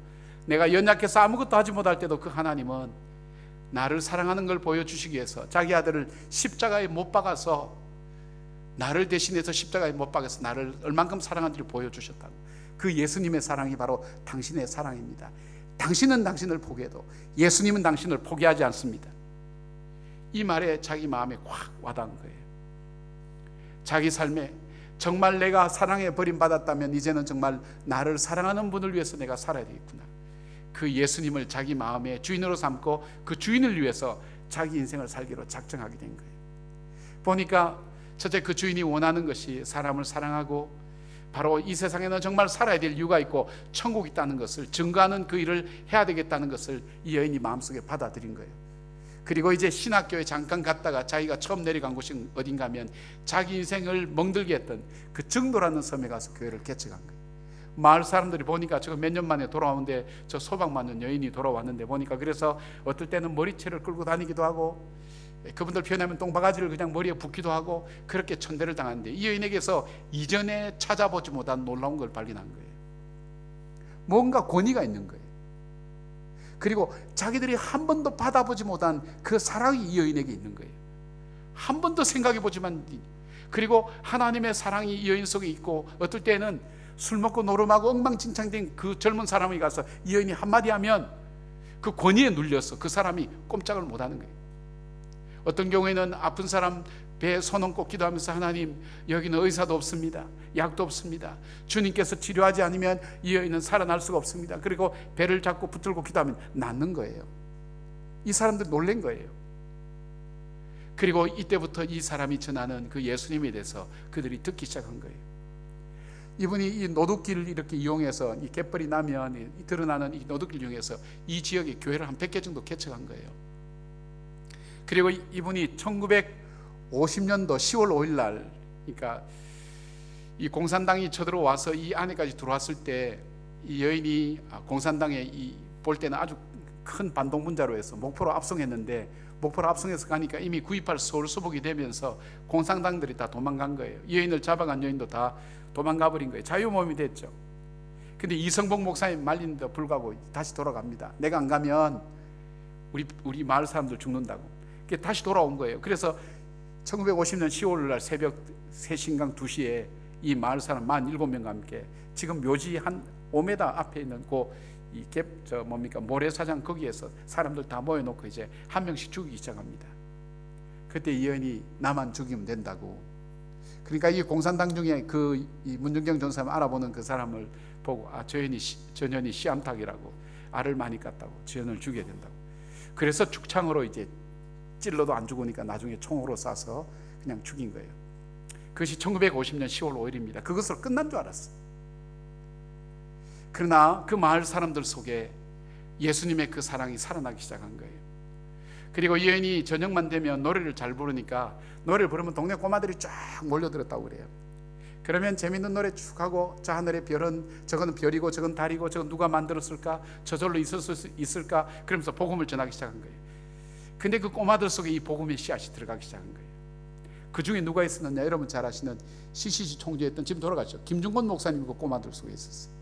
내가 연약해서 아무것도 하지 못할 때도 그 하나님은 나를 사랑하는 걸 보여주시기 위해서 자기 아들을 십자가에 못 박아서, 나를 대신해서 십자가에 못 박아서 나를 얼만큼 사랑하는지를 보여주셨다고. 그 예수님의 사랑이 바로 당신의 사랑입니다. 당신은 당신을 포기해도 예수님은 당신을 포기하지 않습니다. 이 말에 자기 마음에 확 와닿은 거예요. 자기 삶에 정말 내가 사랑에 버림받았다면 이제는 정말 나를 사랑하는 분을 위해서 내가 살아야 되겠구나. 그 예수님을 자기 마음의 주인으로 삼고 그 주인을 위해서 자기 인생을 살기로 작정하게 된 거예요. 보니까 첫째, 그 주인이 원하는 것이 사람을 사랑하고 바로 이 세상에는 정말 살아야 될 이유가 있고 천국이 있다는 것을 증거하는 그 일을 해야 되겠다는 것을 이 여인이 마음속에 받아들인 거예요. 그리고 이제 신학교에 잠깐 갔다가 자기가 처음 내려간 곳이 어딘가 하면 자기 인생을 멍들게 했던 그 정도라는 섬에 가서 교회를 개척한 거예요. 마을 사람들이 보니까 저거 몇 년 만에 돌아오는데 저 소방 맞는 여인이 돌아왔는데 보니까, 그래서 어떨 때는 머리채를 끌고 다니기도 하고 그분들 표현하면 똥바가지를 그냥 머리에 붓기도 하고 그렇게 천대를 당하는데, 이 여인에게서 이전에 찾아보지 못한 놀라운 걸 발견한 거예요. 뭔가 권위가 있는 거예요. 그리고 자기들이 한 번도 받아보지 못한 그 사랑이 이 여인에게 있는 거예요. 한 번도 생각해보지만, 그리고 하나님의 사랑이 이 여인 속에 있고, 어떨 때는 술 먹고 노름하고 엉망진창된 그 젊은 사람이 가서 이 여인이 한마디 하면 그 권위에 눌려서 그 사람이 꼼짝을 못하는 거예요. 어떤 경우에는 아픈 사람 배에 손 얹고 기도하면서 하나님, 여기는 의사도 없습니다. 약도 없습니다. 주님께서 치료하지 않으면 이 여인은 살아날 수가 없습니다. 그리고 배를 잡고 붙들고 기도하면 낫는 거예요. 이 사람들 놀란 거예요. 그리고 이때부터 이 사람이 전하는 그 예수님에 대해서 그들이 듣기 시작한 거예요. 이분이 이 노둣길을 이렇게 이용해서, 이 갯벌이 나면 드러나는 이 노둣길을 이용해서 이 지역에 교회를 한 100개 정도 개척한 거예요. 그리고 이분이 1950년도 10월 5일 날, 그러니까 이 공산당이 쳐들어와서 이 안에까지 들어왔을 때 이 여인이 공산당에 볼 때는 아주 큰 반동분자로 해서 목포로 압송했는데, 목포로 압송해서 가니까 이미 9.28 서울 수복이 되면서 공산당들이 다 도망간 거예요. 이 여인을 잡아간 여인도 다 도망가 버린 거예요. 자유모험이 됐죠. 근데 이성복 목사님 말리는데 불구하고 다시 돌아갑니다. 내가 안 가면 우리 마을 사람들 죽는다고. 다시 돌아온 거예요. 그래서 1950년 10월 날 새벽 3시인가 2시에 이 마을 사람 47명과 함께 지금 묘지 한 5m 앞에 있는 모래사장 거기에서 사람들 다 모여놓고 이제 한 명씩 죽이기 시작합니다. 그때 이 여인이 나만 죽이면 된다고. 그러니까 이 공산당 중에 이 문중경 전사님 알아보는 그 사람을 보고, 저 년이 시암탉이라고, 알을 많이 깠다고, 저 년을 죽여야 된다고. 그래서 죽창으로 이제 찔러도 안 죽으니까 나중에 총으로 쏴서 그냥 죽인 거예요. 그것이 1950년 10월 5일입니다. 그것으로 끝난 줄 알았어요. 그러나 그 마을 사람들 속에 예수님의 그 사랑이 살아나기 시작한 거예요. 그리고 이 여인이 저녁만 되면 노래를 잘 부르니까, 노래를 부르면 동네 꼬마들이 쫙 몰려들었다고 그래요. 그러면 재밌는 노래 쭉 하고, 저 하늘의 별은, 저거는 별이고 저건 달이고, 저건 누가 만들었을까, 저절로 있을 수 있을까, 그러면서 복음을 전하기 시작한 거예요. 근데 그 꼬마들 속에 이 복음의 씨앗이 들어가기 시작한 거예요. 그 중에 누가 있었느냐, 여러분 잘 아시는 CCC 총재였던, 지금 돌아가셨죠, 김중건 목사님이 그 꼬마들 속에 있었어요.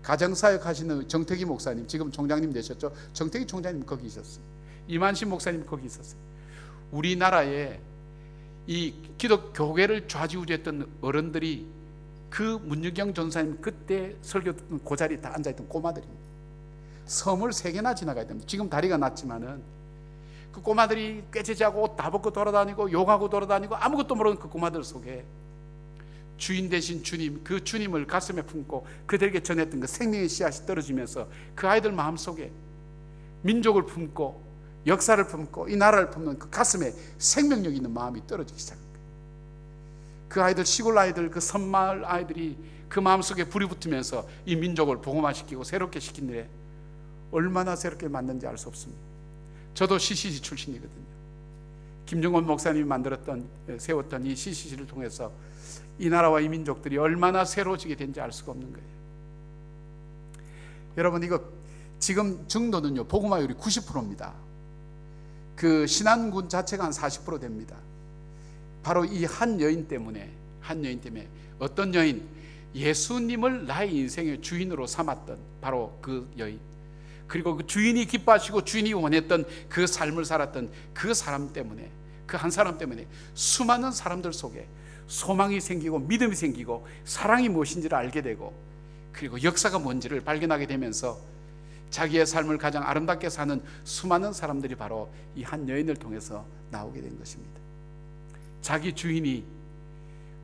가정사역 하시는 정태기 목사님, 지금 총장님 되셨죠, 정태기 총장님 거기 있었어요. 이만신 목사님 거기 있었어요. 우리나라에 이 기독교회를 좌지우지했던 어른들이 그 문유경 전사님 그때 설교 듣던 그 자리에 다 앉아있던 꼬마들입니다. 섬을 3개나 지나가야 됩니다. 지금 다리가 낮지만은 그 꼬마들이 꾀지지하고 옷 다 벗고 돌아다니고 욕하고 돌아다니고 아무것도 모르는 그 꼬마들 속에 주인 되신 주님, 그 주님을 가슴에 품고 그들에게 전했던 그 생명의 씨앗이 떨어지면서 그 아이들 마음속에 민족을 품고 역사를 품고 이 나라를 품는 그 가슴에 생명력 있는 마음이 떨어지기 시작한 거예요. 그 아이들, 시골 아이들, 그 섬마을 아이들이 그 마음속에 불이 붙으면서 이 민족을 복음화시키고 새롭게 시킨 일에 얼마나 새롭게 만든지 알 수 없습니다. 저도 CCC 출신이거든요. 김중원 목사님이 세웠던 이 CCC를 통해서 이 나라와 이 민족들이 얼마나 새로워지게 된지 알 수가 없는 거예요. 여러분, 이거 지금 중도는요, 복음화율이 90%입니다. 그 신안군 자체가 한 40% 됩니다. 바로 이 한 여인 때문에 어떤 여인, 예수님을 나의 인생의 주인으로 삼았던 바로 그 여인, 그리고 그 주인이 기뻐하시고 주인이 원했던 그 삶을 살았던 그 사람 때문에, 그 한 사람 때문에 수많은 사람들 속에 소망이 생기고 믿음이 생기고 사랑이 무엇인지를 알게 되고, 그리고 역사가 뭔지를 발견하게 되면서 자기의 삶을 가장 아름답게 사는 수많은 사람들이 바로 이 한 여인을 통해서 나오게 된 것입니다. 자기 주인이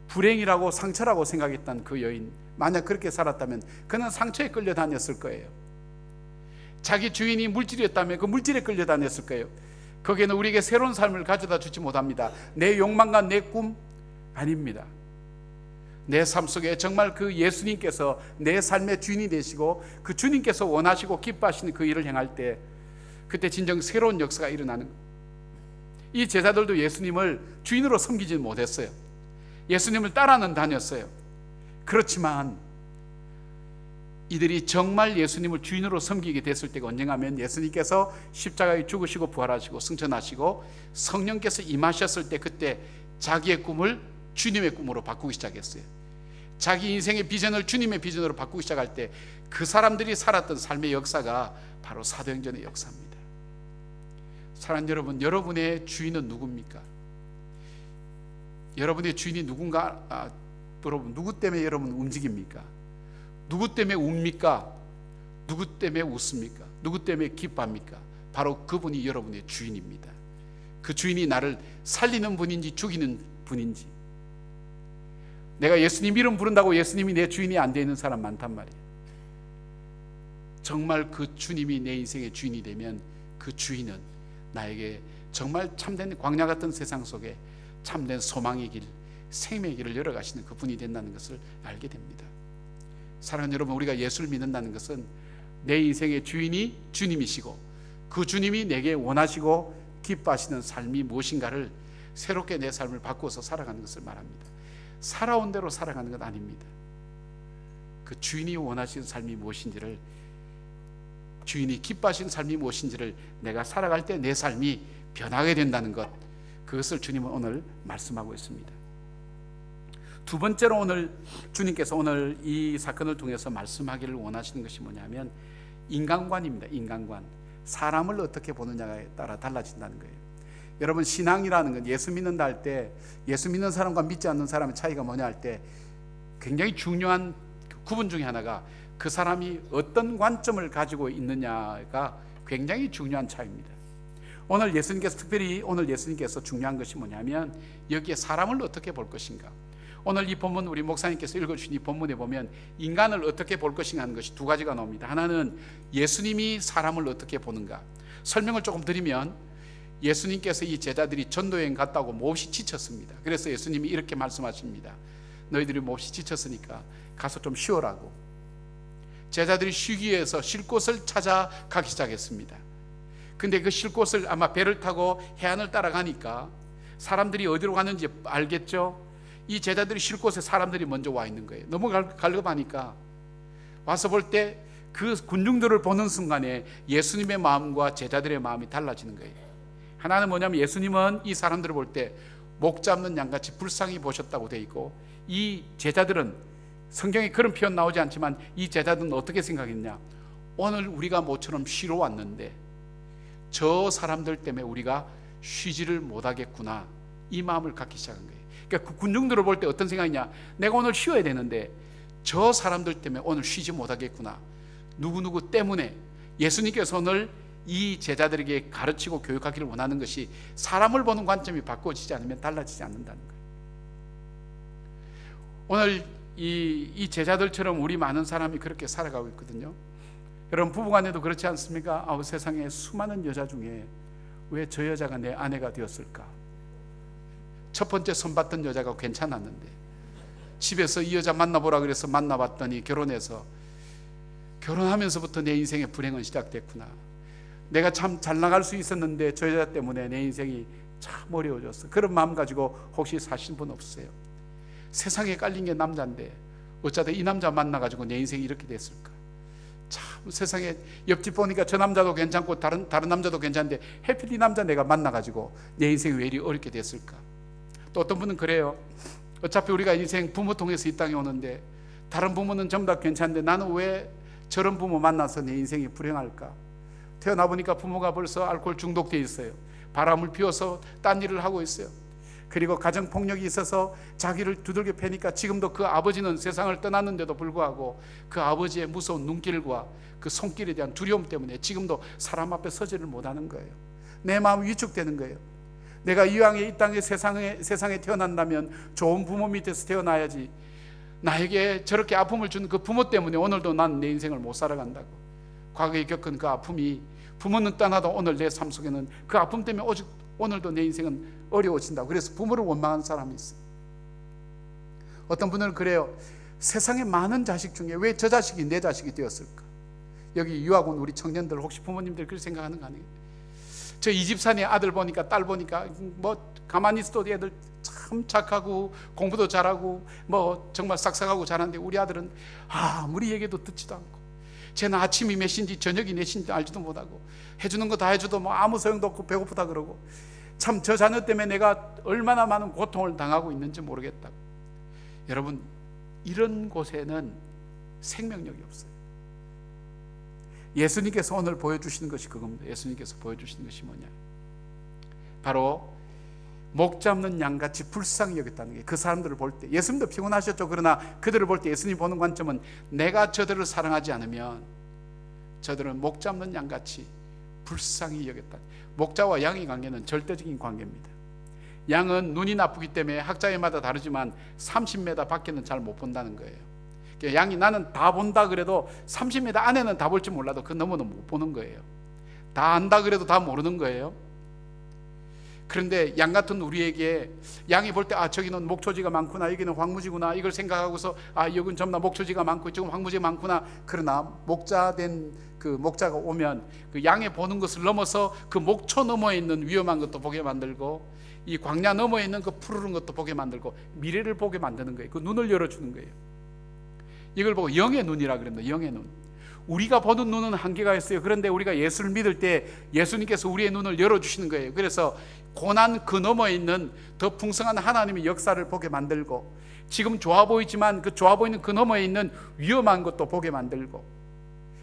불행이라고 상처라고 생각했던 그 여인, 만약 그렇게 살았다면 그는 상처에 끌려다녔을 거예요. 자기 주인이 물질이었다면 그 물질에 끌려다녔을 거예요. 거기에는 우리에게 새로운 삶을 가져다 주지 못합니다. 내 욕망과 내 꿈 아닙니다. 내 삶 속에 정말 그 예수님께서 내 삶의 주인이 되시고 그 주님께서 원하시고 기뻐하시는 그 일을 행할 때, 그때 진정 새로운 역사가 일어나는 거예요. 이 제자들도 예수님을 주인으로 섬기지 못했어요. 예수님을 따라는 다녔어요. 그렇지만 이들이 정말 예수님을 주인으로 섬기게 됐을 때가 언젠가 하면, 예수님께서 십자가에 죽으시고 부활하시고 승천하시고 성령께서 임하셨을 때, 그때 자기의 꿈을 주님의 꿈으로 바꾸기 시작했어요. 자기 인생의 비전을 주님의 비전으로 바꾸기 시작할 때 그 사람들이 살았던 삶의 역사가 바로 사도행전의 역사입니다. 사랑하는 여러분, 여러분의 주인은 누굽니까? 여러분의 주인이 누군가? 여러분, 누구 때문에 여러분 움직입니까? 누구 때문에 웁니까? 누구 때문에 웃습니까? 누구 때문에 기뻐합니까? 바로 그분이 여러분의 주인입니다. 그 주인이 나를 살리는 분인지 죽이는 분인지. 내가 예수님 이름 부른다고 예수님이 내 주인이 안 되는 사람 많단 말이에요. 정말 그 주님이 내 인생의 주인이 되면 그 주인은 나에게 정말 참된 광야 같은 세상 속에 참된 소망의 길, 생명의 길을 열어가시는 그 분이 된다는 것을 알게 됩니다. 사랑하는 여러분, 우리가 예수를 믿는다는 것은 내 인생의 주인이 주님이시고 그 주님이 내게 원하시고 기뻐하시는 삶이 무엇인가를 새롭게 내 삶을 바꾸어서 살아가는 것을 말합니다. 살아온 대로 살아가는 건 아닙니다. 그 주인이 원하시는 삶이 무엇인지를, 주인이 기뻐하시는 삶이 무엇인지를 내가 살아갈 때 내 삶이 변하게 된다는 것, 그것을 주님은 오늘 말씀하고 있습니다. 두 번째로 오늘 주님께서 오늘 이 사건을 통해서 말씀하기를 원하시는 것이 뭐냐면 인간관입니다. 인간관. 사람을 어떻게 보느냐에 따라 달라진다는 거예요. 여러분, 신앙이라는 건 예수 믿는다 할 때 예수 믿는 사람과 믿지 않는 사람의 차이가 뭐냐 할 때 굉장히 중요한 구분 중에 하나가 그 사람이 어떤 관점을 가지고 있느냐가 굉장히 중요한 차이입니다. 오늘 예수님께서 특별히 중요한 것이 뭐냐면 여기에 사람을 어떻게 볼 것인가. 오늘 이 본문 우리 목사님께서 읽어주신 이 본문에 보면 인간을 어떻게 볼 것인가 하는 것이 두 가지가 나옵니다. 하나는 예수님이 사람을 어떻게 보는가. 설명을 조금 드리면 예수님께서 이 제자들이 전도여행 갔다고 몹시 지쳤습니다. 그래서 예수님이 이렇게 말씀하십니다. 너희들이 몹시 지쳤으니까 가서 좀 쉬어라고. 제자들이 쉬기 위해서 쉴 곳을 찾아가기 시작했습니다. 근데 그 쉴 곳을 아마 배를 타고 해안을 따라가니까 사람들이 어디로 가는지 알겠죠? 이 제자들이 쉴 곳에 사람들이 먼저 와 있는 거예요. 너무 갈급하니까 와서 볼 때 그 군중들을 보는 순간에 예수님의 마음과 제자들의 마음이 달라지는 거예요. 하나는 뭐냐면 예수님은 이 사람들을 볼 때 목 잡는 양같이 불쌍히 보셨다고 되어 있고, 이 제자들은 성경에 그런 표현 나오지 않지만 이 제자들은 어떻게 생각했냐, 오늘 우리가 모처럼 쉬러 왔는데 저 사람들 때문에 우리가 쉬지를 못하겠구나, 이 마음을 갖기 시작한 거예요. 그러니까 그 군중들을 볼 때 어떤 생각이냐, 내가 오늘 쉬어야 되는데 저 사람들 때문에 오늘 쉬지 못하겠구나, 누구누구 때문에. 예수님께서 오늘 이 제자들에게 가르치고 교육하기를 원하는 것이 사람을 보는 관점이 바꿔지지 않으면 달라지지 않는다는 거예요. 오늘 이 제자들처럼 우리 많은 사람이 그렇게 살아가고 있거든요. 여러분, 부부간에도 그렇지 않습니까? 세상에 수많은 여자 중에 왜 저 여자가 내 아내가 되었을까? 첫 번째 손봤던 여자가 괜찮았는데 집에서 이 여자 만나보라 그래서 만나봤더니 결혼하면서부터 내 인생의 불행은 시작됐구나. 내가 참 잘 나갈 수 있었는데 저 여자 때문에 내 인생이 참 어려워졌어. 그런 마음 가지고 혹시 사신 분 없으세요? 세상에 깔린 게 남자인데 어쩌다 이 남자 만나가지고 내 인생이 이렇게 됐을까? 참 세상에 옆집 보니까 저 남자도 괜찮고 다른 남자도 괜찮은데 해필 이 남자 내가 만나가지고 내 인생이 왜 이리 어렵게 됐을까? 또 어떤 분은 그래요. 어차피 우리가 인생 부모 통해서 이 땅에 오는데 다른 부모는 전부 다 괜찮은데 나는 왜 저런 부모 만나서 내 인생이 불행할까? 태어나 보니까 부모가 벌써 알코올 중독돼 있어요. 바람을 피워서 딴 일을 하고 있어요. 그리고 가정폭력이 있어서 자기를 두들겨 패니까 지금도 그 아버지는 세상을 떠났는데도 불구하고 그 아버지의 무서운 눈길과 그 손길에 대한 두려움 때문에 지금도 사람 앞에 서지를 못하는 거예요. 내 마음이 위축되는 거예요. 내가 이왕에 이 땅에 세상에 태어난다면 좋은 부모 밑에서 태어나야지, 나에게 저렇게 아픔을 준 그 부모 때문에 오늘도 난 내 인생을 못 살아간다고. 과거에 겪은 그 아픔이, 부모는 떠나도 오늘 내 삶 속에는 그 아픔 때문에 오직 오늘도 내 인생은 어려워진다고. 그래서 부모를 원망하는 사람이 있어요. 어떤 분은 그래요. 세상에 많은 자식 중에 왜 저 자식이 내 자식이 되었을까? 여기 유학 온 우리 청년들 혹시 부모님들 그렇게 생각하는 거 아니에요? 저 이 집산의 아들 보니까 딸 보니까 뭐 가만히 있어도 애들 참 착하고 공부도 잘하고 뭐 정말 싹싹하고 잘하는데 우리 아들은 아무리 얘기도 듣지도 않고, 쟤는 아침이 몇 시인지 저녁이 몇 시인지 알지도 못하고 해주는 거 다 해줘도 뭐 아무 소용도 없고 배고프다 그러고, 참 저 자녀 때문에 내가 얼마나 많은 고통을 당하고 있는지 모르겠다고. 여러분, 이런 곳에는 생명력이 없어요. 예수님께서 오늘 보여주시는 것이 그겁니다. 예수님께서 보여주시는 것이 뭐냐, 바로 목 잡는 양같이 불쌍히 여겼다는 게, 그 사람들을 볼 때 예수님도 피곤하셨죠. 그러나 그들을 볼 때 예수님이 보는 관점은 내가 저들을 사랑하지 않으면 저들은 목 잡는 양같이 불쌍히 여겼다. 목자와 양의 관계는 절대적인 관계입니다. 양은 눈이 나쁘기 때문에 학자마다 다르지만 30m 밖에는 잘 못 본다는 거예요. 양이 나는 다 본다 그래도 30m 안에는 다 볼 줄 몰라도 그 너머는 못 보는 거예요. 다 안다 그래도 다 모르는 거예요. 그런데 양 같은 우리에게 양이 볼 때 저기는 목초지가 많구나, 여기는 황무지구나, 이걸 생각하고서 여기는 전부 다 목초지가 많고 이쪽은 황무지가 많구나. 그러나 목자된 그 목자가 오면 그 양이 보는 것을 넘어서 그 목초 너머에 있는 위험한 것도 보게 만들고 이 광야 너머에 있는 그 푸르른 것도 보게 만들고 미래를 보게 만드는 거예요. 그 눈을 열어주는 거예요. 이걸 보고 영의 눈이라 그럽니다. 영의 눈. 우리가 보는 눈은 한계가 있어요. 그런데 우리가 예수를 믿을 때 예수님께서 우리의 눈을 열어주시는 거예요. 그래서 고난 그 너머에 있는 더 풍성한 하나님의 역사를 보게 만들고, 지금 좋아 보이지만 그 좋아 보이는 그 너머에 있는 위험한 것도 보게 만들고,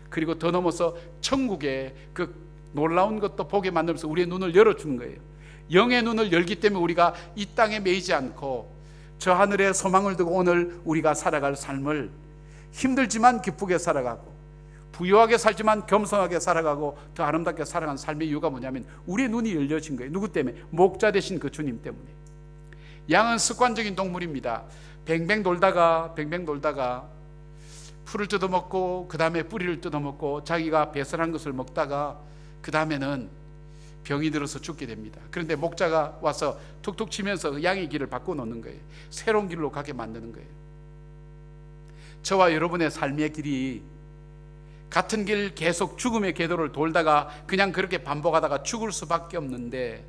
그리고 더 넘어서 천국의 그 놀라운 것도 보게 만들면서 우리의 눈을 열어주는 거예요. 영의 눈을 열기 때문에 우리가 이 땅에 매이지 않고 저 하늘에 소망을 두고 오늘 우리가 살아갈 삶을 힘들지만 기쁘게 살아가고, 부유하게 살지만 겸손하게 살아가고 더 아름답게 살아가는 삶의 이유가 뭐냐면 우리의 눈이 열려진 거예요. 누구 때문에? 목자 되신 그 주님 때문에. 양은 습관적인 동물입니다. 뱅뱅 돌다가 풀을 뜯어먹고 그 다음에 뿌리를 뜯어먹고 자기가 배설한 것을 먹다가 그 다음에는 병이 들어서 죽게 됩니다. 그런데 목자가 와서 툭툭 치면서 양의 길을 바꿔놓는 거예요. 새로운 길로 가게 만드는 거예요. 저와 여러분의 삶의 길이 같은 길 계속 죽음의 궤도를 돌다가 그냥 그렇게 반복하다가 죽을 수밖에 없는데,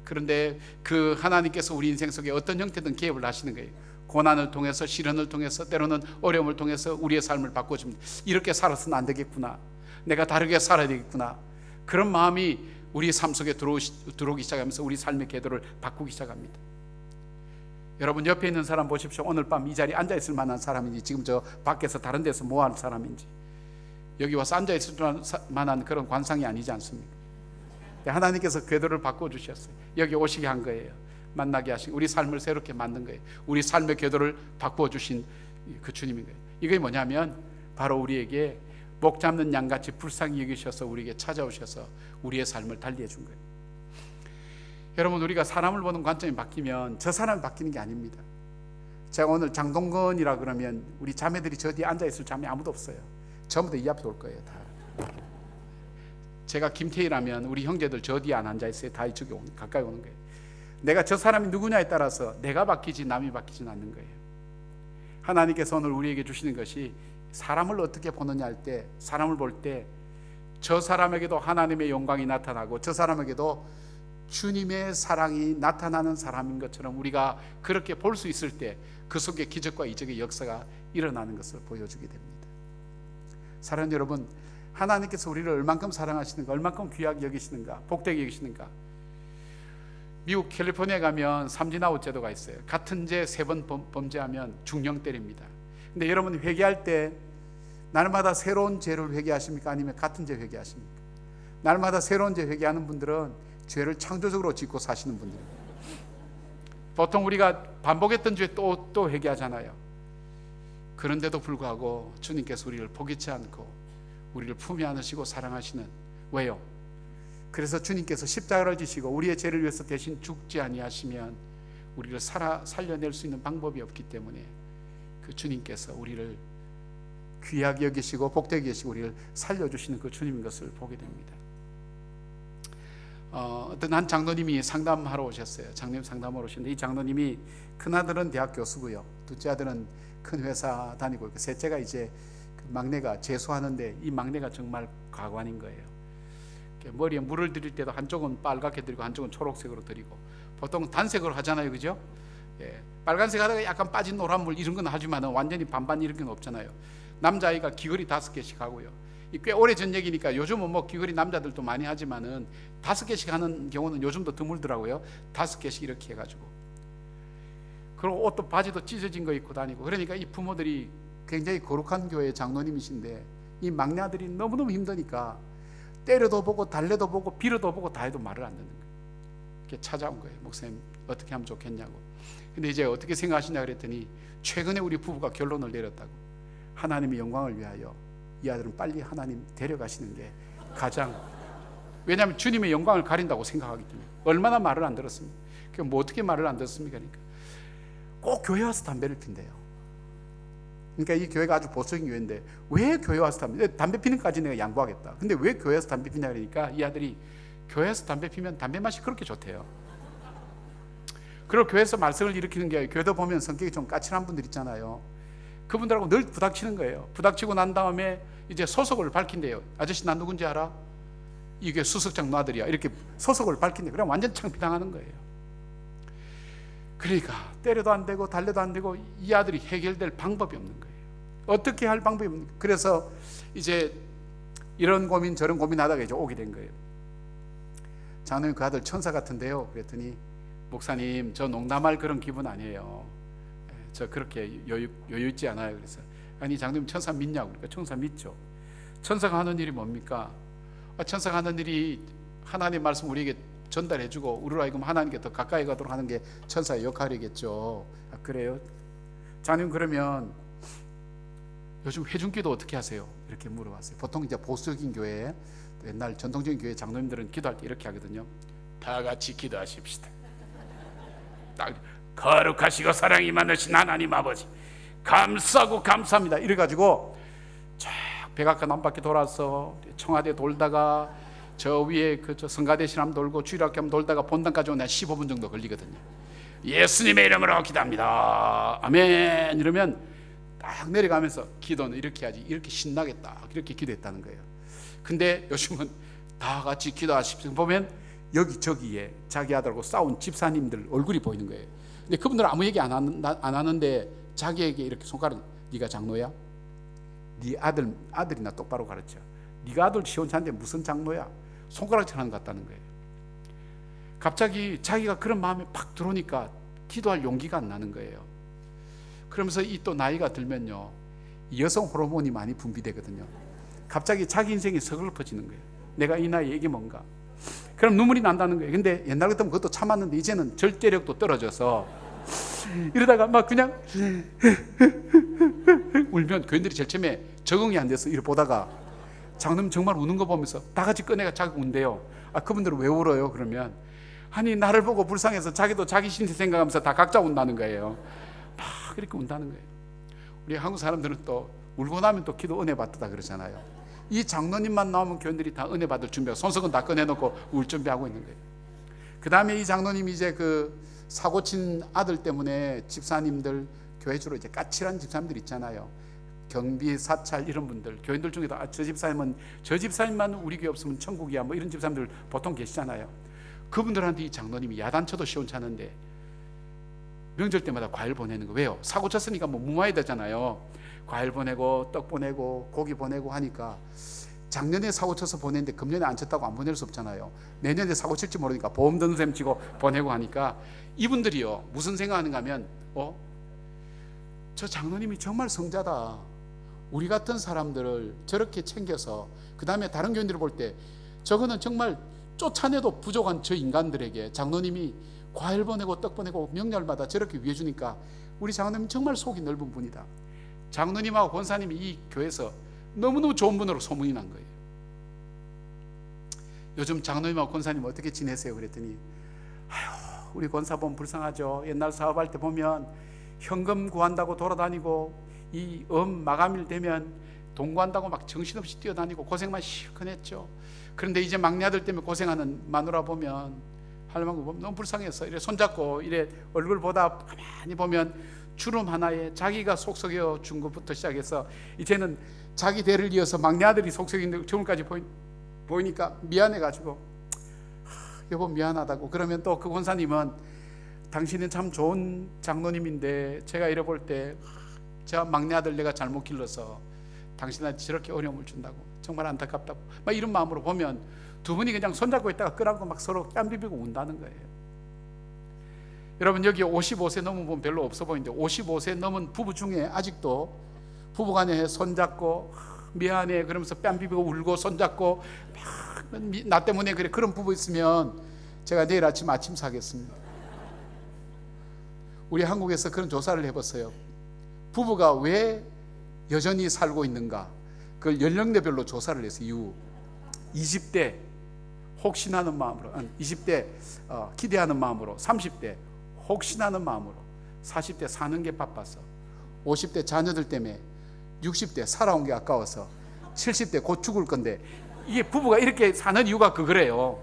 그런데 그 하나님께서 우리 인생 속에 어떤 형태든 개입을 하시는 거예요. 고난을 통해서, 시련을 통해서, 때로는 어려움을 통해서 우리의 삶을 바꿔줍니다. 이렇게 살아서는 안 되겠구나, 내가 다르게 살아야 되겠구나, 그런 마음이 우리 삶 속에 들어오기 시작하면서 우리 삶의 궤도를 바꾸기 시작합니다. 여러분 옆에 있는 사람 보십시오. 오늘 밤 이 자리에 앉아 있을 만한 사람인지, 지금 저 밖에서 다른 데서 뭐 할 사람인지, 여기 와서 앉아 있을 만한 그런 관상이 아니지 않습니까? 하나님께서 궤도를 바꿔주셨어요. 여기 오시게 한 거예요. 만나게 하신, 우리 삶을 새롭게 만든 거예요. 우리 삶의 궤도를 바꿔주신 그 주님인 거예요. 이게 뭐냐면 바로 우리에게 목 잡는 양같이 불쌍히 여기셔서 우리에게 찾아오셔서 우리의 삶을 달리해 준 거예요. 여러분, 우리가 사람을 보는 관점이 바뀌면 저 사람이 바뀌는 게 아닙니다. 제가 오늘 장동건이라 그러면 우리 자매들이 저 뒤에 앉아있을 자매 아무도 없어요. 전부 다 이 앞에 올 거예요. 다. 제가 김태희라면 우리 형제들 저 뒤에 안 앉아있어요. 다 이쪽에 가까이 오는 거예요. 내가 저 사람이 누구냐에 따라서 내가 바뀌지 남이 바뀌지는 않는 거예요. 하나님께서 오늘 우리에게 주시는 것이 사람을 어떻게 보느냐 할 때, 사람을 볼 때 저 사람에게도 하나님의 영광이 나타나고 저 사람에게도 주님의 사랑이 나타나는 사람인 것처럼 우리가 그렇게 볼 수 있을 때 그 속에 기적과 이적의 역사가 일어나는 것을 보여주게 됩니다. 사랑하는 여러분, 하나님께서 우리를 얼만큼 사랑하시는가, 얼만큼 귀하게 여기시는가, 복되게 여기시는가. 미국 캘리포니아에 가면 삼진아웃 제도가 있어요. 같은 죄 3번 범죄하면 중형 때립니다. 근데 여러분 회개할 때 날마다 새로운 죄를 회개하십니까? 아니면 같은 죄 회개하십니까? 날마다 새로운 죄 회개하는 분들은 죄를 창조적으로 짓고 사시는 분들입니다. 보통 우리가 반복했던 죄 또 회개하잖아요. 그런데도 불구하고 주님께서 우리를 포기치 않고 우리를 품에 안으시고 사랑하시는, 왜요? 그래서 주님께서 십자가를 지시고 우리의 죄를 위해서 대신 죽지 아니하시면 우리를 살려낼 수 있는 방법이 없기 때문에 그 주님께서 우리를 귀하게 여기시고 복되게 여기시고 우리를 살려주시는 그 주님인 것을 보게 됩니다. 어떤 한 장로님이 상담하러 오셨어요. 장로님 상담하러 오셨는데, 이 장로님이 큰아들은 대학 교수고요, 둘째 아들은 큰 회사 다니고 있고, 셋째가 이제 그 막내가 재수하는데 이 막내가 정말 가관인 거예요. 머리에 물을 드릴 때도 한쪽은 빨갛게 드리고 한쪽은 초록색으로 드리고, 보통 단색으로 하잖아요, 그죠? 예, 빨간색 하다가 약간 빠진 노란 물 이런 건 하지만 완전히 반반 이런 건 없잖아요. 남자아이가 귀걸이 5개씩 하고요. 꽤 오래전 얘기니까 요즘은 뭐 귀걸이 남자들도 많이 하지만은 5개씩 하는 경우는 요즘도 드물더라고요. 5개씩 이렇게 해가지고, 그리고 옷도 바지도 찢어진 거 입고 다니고. 그러니까 이 부모들이 굉장히 거룩한 교회 장로님이신데 이 막내 아들이 너무너무 힘드니까 때려도 보고 달래도 보고 빌어도 보고 다 해도 말을 안 듣는 거예요. 이렇게 찾아온 거예요. 목사님 어떻게 하면 좋겠냐고. 근데 이제 어떻게 생각하시냐 그랬더니 최근에 우리 부부가 결론을 내렸다고. 하나님의 영광을 위하여 이 아들은 빨리 하나님 데려가시는 게 가장. 왜냐하면 주님의 영광을 가린다고 생각하기 때문에. 얼마나 말을 안 들었습니까? 뭐 어떻게 말을 안 듣습니까? 그러니까 꼭 교회 와서 담배를 핀대요. 그러니까 이 교회가 아주 보수적인 교회인데 왜 교회 와서 담배 피는 까지 내가 양보하겠다. 근데 왜 교회 와서 담배 피냐 그러니까 이 아들이 교회에서 담배 피면 담배 맛이 그렇게 좋대요. 그리고 교회에서 말썽을 일으키는 게 교회도 보면 성격이 좀 까칠한 분들 있잖아요. 그분들하고 늘 부닥치는 거예요. 부닥치고 난 다음에 이제 소속을 밝힌대요. 아저씨 나 누군지 알아? 이게 수석장 아들이야. 이렇게 소속을 밝힌대. 그럼 완전 창피당하는 거예요. 그러니까 때려도 안 되고 달래도 안 되고 이 아들이 해결될 방법이 없는 거예요. 어떻게 할 방법이 없는 거예요. 그래서 이제 이런 고민 저런 고민하다가 이제 오게 된 거예요. 장로님 그 아들 천사 같은데요. 그랬더니 목사님 저 농담할 그런 기분 아니에요. 저 그렇게 여유 있지 않아요. 그래서 아니 장로님 천사 믿냐고. 그러니까 천사 믿죠. 천사가 하는 일이 뭡니까? 천사가 하는 일이 하나님의 말씀 우리에게 전달해주고 우리로 하여금 하나님께 더 가까이 가도록 하는 게 천사의 역할이겠죠. 그래요? 장님 그러면 요즘 회중기도 어떻게 하세요? 이렇게 물어봤어요. 보통 이제 보수적인 교회, 옛날 전통적인 교회 장로님들은 기도할 때 이렇게 하거든요. 다 같이 기도하십시다. 거룩하시고 사랑이 많으신 하나님 아버지 감사하고 감사합니다. 이래가지고 쫙 백악관 한 바퀴 돌아서 청와대 돌다가 저 위에 저 성가대 신함 돌고 주일학교 한번 돌다가 본당까지 오면 15분 정도 걸리거든요. 예수님의 이름으로 기도합니다. 아멘. 이러면 딱 내려가면서 기도는 이렇게 하지. 이렇게 신나게 딱 이렇게 기도했다는 거예요. 근데 요즘은 다 같이 기도하십시오. 보면 여기저기에 자기 아들하고 싸운 집사님들 얼굴이 보이는 거예요. 근데 그분들은 아무 얘기 안 하는데 자기에게 이렇게 손가락, 네가 장로야? 네 아들이나 똑바로 가르쳐. 네가 아들 시원찮은데 무슨 장로야? 손가락질 하는 것 같다는 거예요. 갑자기 자기가 그런 마음이 팍 들어오니까 기도할 용기가 안 나는 거예요. 그러면서 이 또 나이가 들면요, 여성 호르몬이 많이 분비되거든요. 갑자기 자기 인생이 서글퍼지는 거예요. 내가 이 나이에 이게 뭔가. 그럼 눈물이 난다는 거예요. 근데 옛날 같으면 그것도 참았는데 이제는 절제력도 떨어져서 이러다가 막 그냥 울면 교인들이 제일 처음에 적응이 안 돼서 이렇게 보다가 장로님 정말 우는 거 보면서 다 같이 꺼내가 자기 운대요. 그분들은 왜 울어요? 그러면 아니 나를 보고 불쌍해서 자기도 자기 신세 생각하면서 다 각자 운다는 거예요. 막 이렇게 운다는 거예요. 우리 한국 사람들은 또 울고 나면 또 기도 은혜 받다 그러잖아요. 이 장로님만 나오면 교인들이 다 은혜 받을 준비하고 손석은 다 꺼내놓고 울 준비하고 있는 거예요. 그 다음에 이 장로님이 이제 그 사고 친 아들 때문에 집사님들, 교회 주로 이제 까칠한 집사님들 있잖아요. 경비, 사찰 이런 분들, 교인들 중에도 저 집사님만 우리 교회 없으면 천국이야 뭐 이런 집사님들 보통 계시잖아요. 그분들한테 이 장로님이 야단쳐도 시원찮은데 명절 때마다 과일 보내는 거. 왜요? 사고 쳤으니까 뭐 무마해야 되잖아요. 과일 보내고 떡 보내고 고기 보내고 하니까 작년에 사고 쳐서 보냈는데 금년에 안 쳤다고 안 보낼 수 없잖아요. 내년에 사고 칠지 모르니까 보험 드는 셈 치고 보내고 하니까 이분들이요 무슨 생각하는가 하면 저 장로님이 정말 성자다. 우리 같은 사람들을 저렇게 챙겨서 그 다음에 다른 교인들을 볼 때 저거는 정말 쫓아내도 부족한 저 인간들에게 장로님이 과일 보내고 떡 보내고 명절마다 저렇게 위해주니까 우리 장로님 정말 속이 넓은 분이다. 장로님하고 권사님이 이 교회에서 너무너무 좋은 분으로 소문이 난 거예요. 요즘 장로님하고 권사님 어떻게 지내세요? 그랬더니 우리 권사분 불쌍하죠. 옛날 사업할 때 보면 현금 구한다고 돌아다니고 이 마감일 되면 돈 구한다고 막 정신없이 뛰어다니고 고생만 실컷 했죠. 그런데 이제 막내 아들 때문에 고생하는 마누라 보면 할망구 보면 너무 불쌍해서 이래 손잡고 이래 얼굴 보다 가만히 보면 주름 하나에 자기가 속썩여 준 것부터 시작해서 이제는 자기 대를 이어서 막내 아들이 속썩이는데 저물까지 보이니까 미안해가지고 여보 미안하다고. 그러면 또 그 권사님은 당신은 참 좋은 장로님인데 제가 이래 볼 때 저 막내 아들 내가 잘못 길러서 당신한테 저렇게 어려움을 준다고 정말 안타깝다고 막 이런 마음으로 보면 두 분이 그냥 손잡고 있다가 끌어안고 막 서로 뺨 비비고 운다는 거예요. 여러분 여기 55세 넘은 분 별로 없어 보이는데 55세 넘은 부부 중에 아직도 부부간에 손잡고 미안해 그러면서 뺨 비비고 울고 손잡고 나 때문에 그래 그런 부부 있으면 제가 내일 아침 사겠습니다. 우리 한국에서 그런 조사를 해봤어요. 부부가 왜 여전히 살고 있는가 그걸 연령대별로 조사를 해서 이유 20대 혹시나는 마음으로, 20대 기대하는 마음으로, 30대 혹시나는 마음으로, 40대 사는 게 바빠서, 50대 자녀들 때문에, 60대 살아온 게 아까워서, 70대 곧 죽을 건데, 이게 부부가 이렇게 사는 이유가 그거래요.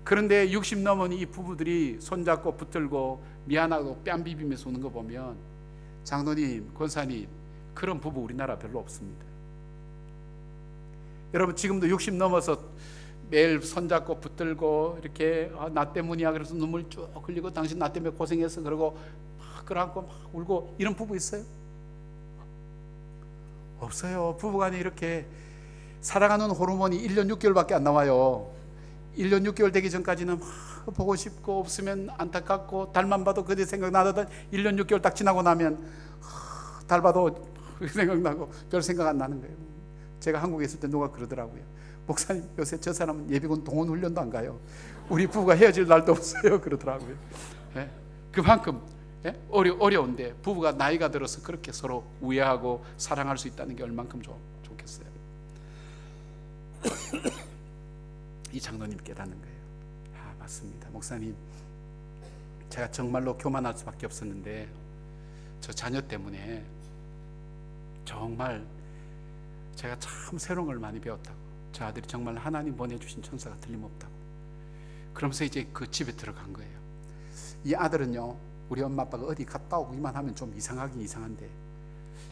그런데 60 넘은 이 부부들이 손잡고 붙들고 미안하고 뺨 비비면서 오는 거 보면, 장로님, 권사님, 그런 부부 우리나라 별로 없습니다. 여러분, 지금도 60 넘어서 매일 손잡고 붙들고 이렇게 나 때문이야 그래서 눈물 쭉 흘리고 당신 나 때문에 고생했어 그러고 막 끌어안고 막 울고 이런 부부 있어요? 없어요. 부부간에 이렇게 사랑하는 호르몬이 1년 6개월밖에 안 나와요. 1년 6개월 되기 전까지는 막 보고 싶고 없으면 안타깝고 달만 봐도 그대 생각나던 1년 6개월 딱 지나고 나면 달 봐도 생각나고 별 생각 안 나는 거예요. 제가 한국에 있을 때 누가 그러더라고요. 목사님, 요새 저 사람은 예비군 동원 훈련도 안 가요. 우리 부부가 헤어질 날도 없어요. 그러더라고요. 예? 그만큼 어려운데 부부가 나이가 들어서 그렇게 서로 우애하고 사랑할 수 있다는 게 얼만큼 좋겠어요. 이 장로님 깨닫는 거예요. 맞습니다. 목사님, 제가 정말로 교만할 수밖에 없었는데 저 자녀 때문에 정말 제가 참 새로운 걸 많이 배웠다고, 저 아들이 정말 하나님 보내주신 천사가 틀림없다고. 그러면서 이제 그 집에 들어간 거예요. 이 아들은요, 우리 엄마 아빠가 어디 갔다 오기만 하면 좀 이상하긴 이상한데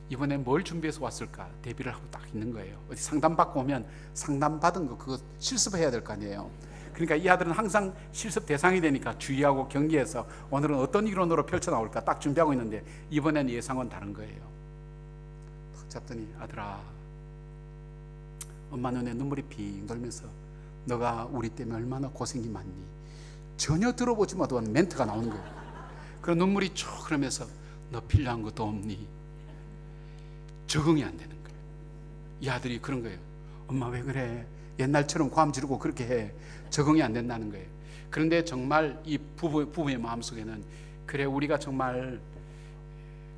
이번에 뭘 준비해서 왔을까 대비를 하고 딱 있는 거예요. 어디 상담받고 오면 상담받은 거 그거 실습해야 될 거 아니에요. 그러니까 이 아들은 항상 실습 대상이 되니까 주의하고 경계해서 오늘은 어떤 이론으로 펼쳐나올까 딱 준비하고 있는데 이번에는 예상은 다른 거예요. 딱 잡더니, 아들아, 엄마 눈에 눈물이 핑 돌면서 너가 우리 때문에 얼마나 고생이 많니? 전혀 들어보지 못한 멘트가 나오는 거예요. 그런 눈물이 쭉 흐르면서 너 필요한 것도 없니? 적응이 안 되는 거예요. 이 아들이 그런 거예요. 엄마 왜 그래? 옛날처럼 고함 지르고 그렇게 해. 적응이 안 된다는 거예요. 그런데 정말 이 부부의 마음속에는, 그래 우리가 정말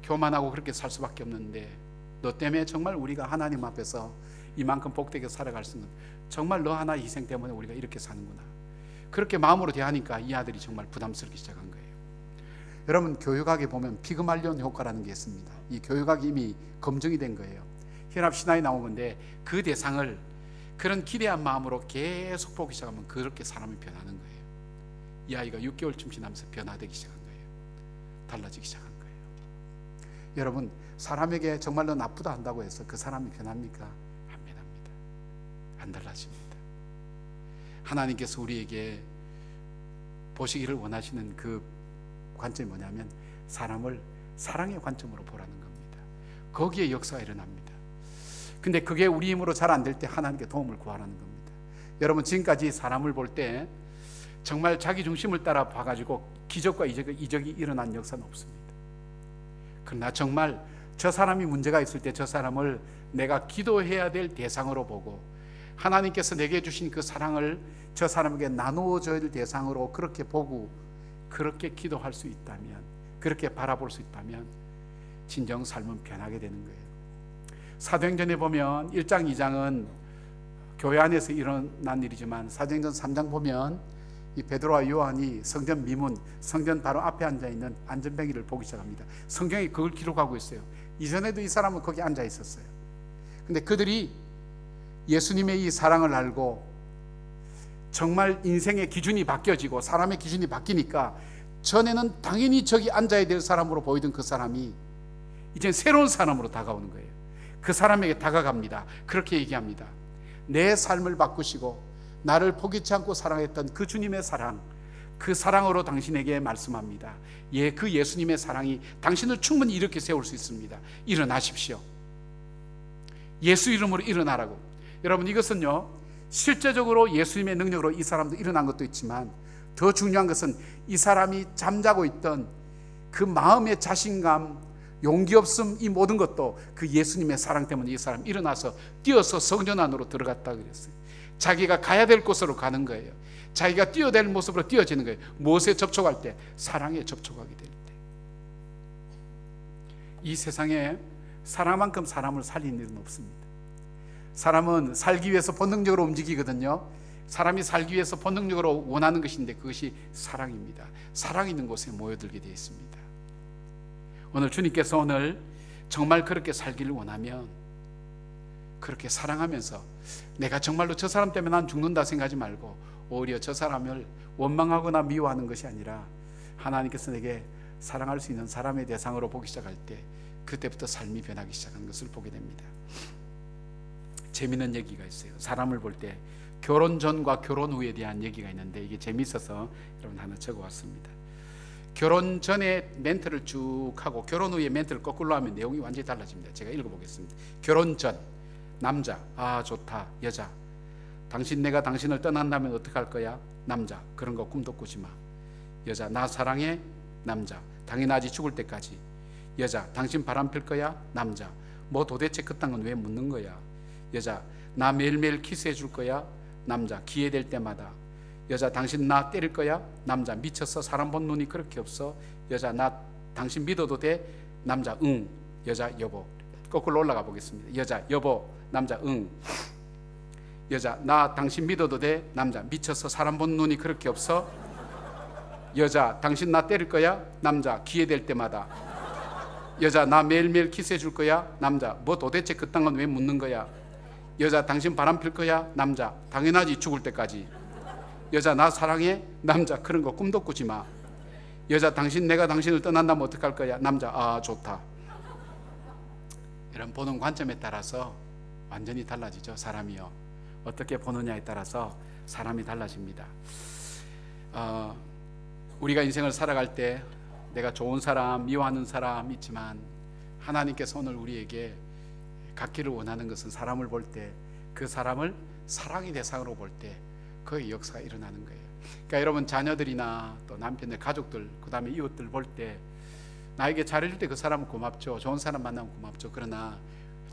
교만하고 그렇게 살 수밖에 없는데 너 때문에 정말 우리가 하나님 앞에서 이만큼 복되게 살아갈 수 있는, 정말 너 하나 희생 때문에 우리가 이렇게 사는구나. 그렇게 마음으로 대하니까 이 아들이 정말 부담스럽게 시작한 거예요. 여러분, 교육학에 보면 피그말리온 효과라는 게 있습니다. 이 교육학이 이미 검증이 된 거예요. 혈압 신화에 나온 건데 그 대상을 그런 기대한 마음으로 계속 보기 시작하면 그렇게 사람이 변하는 거예요. 이 아이가 6개월쯤 지나면서 변화되기 시작한 거예요. 달라지기 시작한 거예요. 여러분, 사람에게 정말로 나쁘다 한다고 해서 그 사람이 변합니까? 안 변합니다. 안 달라집니다. 하나님께서 우리에게 보시기를 원하시는 그 관점이 뭐냐면 사람을 사랑의 관점으로 보라는 겁니다. 거기에 역사가 일어납니다. 근데 그게 우리 힘으로 잘 안 될 때 하나님께 도움을 구하라는 겁니다. 여러분, 지금까지 사람을 볼 때 정말 자기 중심을 따라 봐가지고 기적과 이적이 일어난 역사는 없습니다. 그러나 정말 저 사람이 문제가 있을 때 저 사람을 내가 기도해야 될 대상으로 보고 하나님께서 내게 주신 그 사랑을 저 사람에게 나누어줘야 될 대상으로 그렇게 보고 그렇게 기도할 수 있다면, 그렇게 바라볼 수 있다면 진정 삶은 변하게 되는 거예요. 사도행전에 보면 1장 2장은 교회 안에서 일어난 일이지만 사도행전 3장 보면 이 베드로와 요한이 성전 미문, 성전 바로 앞에 앉아있는 안전뱅이를 보기 시작합니다. 성경이 그걸 기록하고 있어요. 이전에도 이 사람은 거기 앉아 있었어요. 근데 그들이 예수님의 이 사랑을 알고 정말 인생의 기준이 바뀌어지고 사람의 기준이 바뀌니까 전에는 당연히 저기 앉아야 될 사람으로 보이던 그 사람이 이제 새로운 사람으로 다가오는 거예요. 그 사람에게 다가갑니다. 그렇게 얘기합니다. 내 삶을 바꾸시고 나를 포기치 않고 사랑했던 그 주님의 사랑, 그 사랑으로 당신에게 말씀합니다. 그 예수님의 사랑이 당신을 충분히 이렇게 세울 수 있습니다. 일어나십시오. 예수 이름으로 일어나라고. 여러분, 이것은요 실제적으로 예수님의 능력으로 이 사람도 일어난 것도 있지만 더 중요한 것은 이 사람이 잠자고 있던 그 마음의 자신감, 용기 없음, 이 모든 것도 그 예수님의 사랑 때문에 이 사람 일어나서 뛰어서 성전 안으로 들어갔다 그랬어요. 자기가 가야 될 곳으로 가는 거예요. 자기가 뛰어야 될 모습으로 뛰어지는 거예요. 무엇에 접촉할 때? 사랑에 접촉하게 될 때. 이 세상에 사랑만큼 사람을 살리는 일은 없습니다. 사람은 살기 위해서 본능적으로 움직이거든요. 사람이 살기 위해서 본능적으로 원하는 것인데 그것이 사랑입니다. 사랑이 있는 곳에 모여들게 되어 있습니다. 오늘 주님께서 오늘 정말 그렇게 살기를 원하면 그렇게 사랑하면서 내가 정말로 저 사람 때문에 난 죽는다 생각하지 말고 오히려 저 사람을 원망하거나 미워하는 것이 아니라 하나님께서 내게 사랑할 수 있는 사람의 대상으로 보기 시작할 때 그때부터 삶이 변하기 시작하는 것을 보게 됩니다. 재미있는 얘기가 있어요. 사람을 볼 때 결혼 전과 결혼 후에 대한 얘기가 있는데 이게 재미있어서 여러분 하나 적어왔습니다. 결혼 전에 멘트를 쭉 하고 결혼 후에 멘트를 거꾸로 하면 내용이 완전히 달라집니다. 제가 읽어보겠습니다. 결혼 전 남자, 아 좋다. 여자, 당신 내가 당신을 떠난다면 어떡할 거야? 남자, 그런 거 꿈도 꾸지 마. 여자, 나 사랑해. 남자, 당연하지 죽을 때까지. 여자, 당신 바람필 거야? 남자, 뭐 도대체 그딴 건 왜 묻는 거야? 여자, 나 매일매일 키스해 줄 거야? 남자, 기회 될 때마다. 여자, 당신 나 때릴 거야? 남자, 미쳤어? 사람 본 눈이 그렇게 없어? 여자, 나 당신 믿어도 돼? 남자, 응. 여자, 여보. 거꾸로 올라가 보겠습니다. 여자, 여보. 남자, 응. 여자, 나 당신 믿어도 돼? 남자, 미쳤어? 사람 본 눈이 그렇게 없어? 여자, 당신 나 때릴 거야? 남자, 기회 될 때마다. 여자, 나 매일매일 키스해 줄 거야? 남자, 뭐 도대체 그딴 건 왜 묻는 거야? 여자, 당신 바람필 거야? 남자, 당연하지 죽을 때까지. 여자, 나 사랑해? 남자, 그런 거 꿈도 꾸지 마. 여자, 당신 내가 당신을 떠난다면 어떡할 거야? 남자, 아 좋다. 이런 보는 관점에 따라서 완전히 달라지죠. 사람이요, 어떻게 보느냐에 따라서 사람이 달라집니다. 우리가 인생을 살아갈 때 내가 좋은 사람, 미워하는 사람 있지만 하나님께서 오늘 우리에게 갖기를 원하는 것은 사람을 볼 때 그 사람을 사랑의 대상으로 볼 때 그의 역사가 일어나는 거예요. 그러니까 여러분 자녀들이나 또 남편들, 가족들, 그 다음에 이웃들 볼 때 나에게 잘해줄 때 그 사람은 고맙죠. 좋은 사람 만나면 고맙죠. 그러나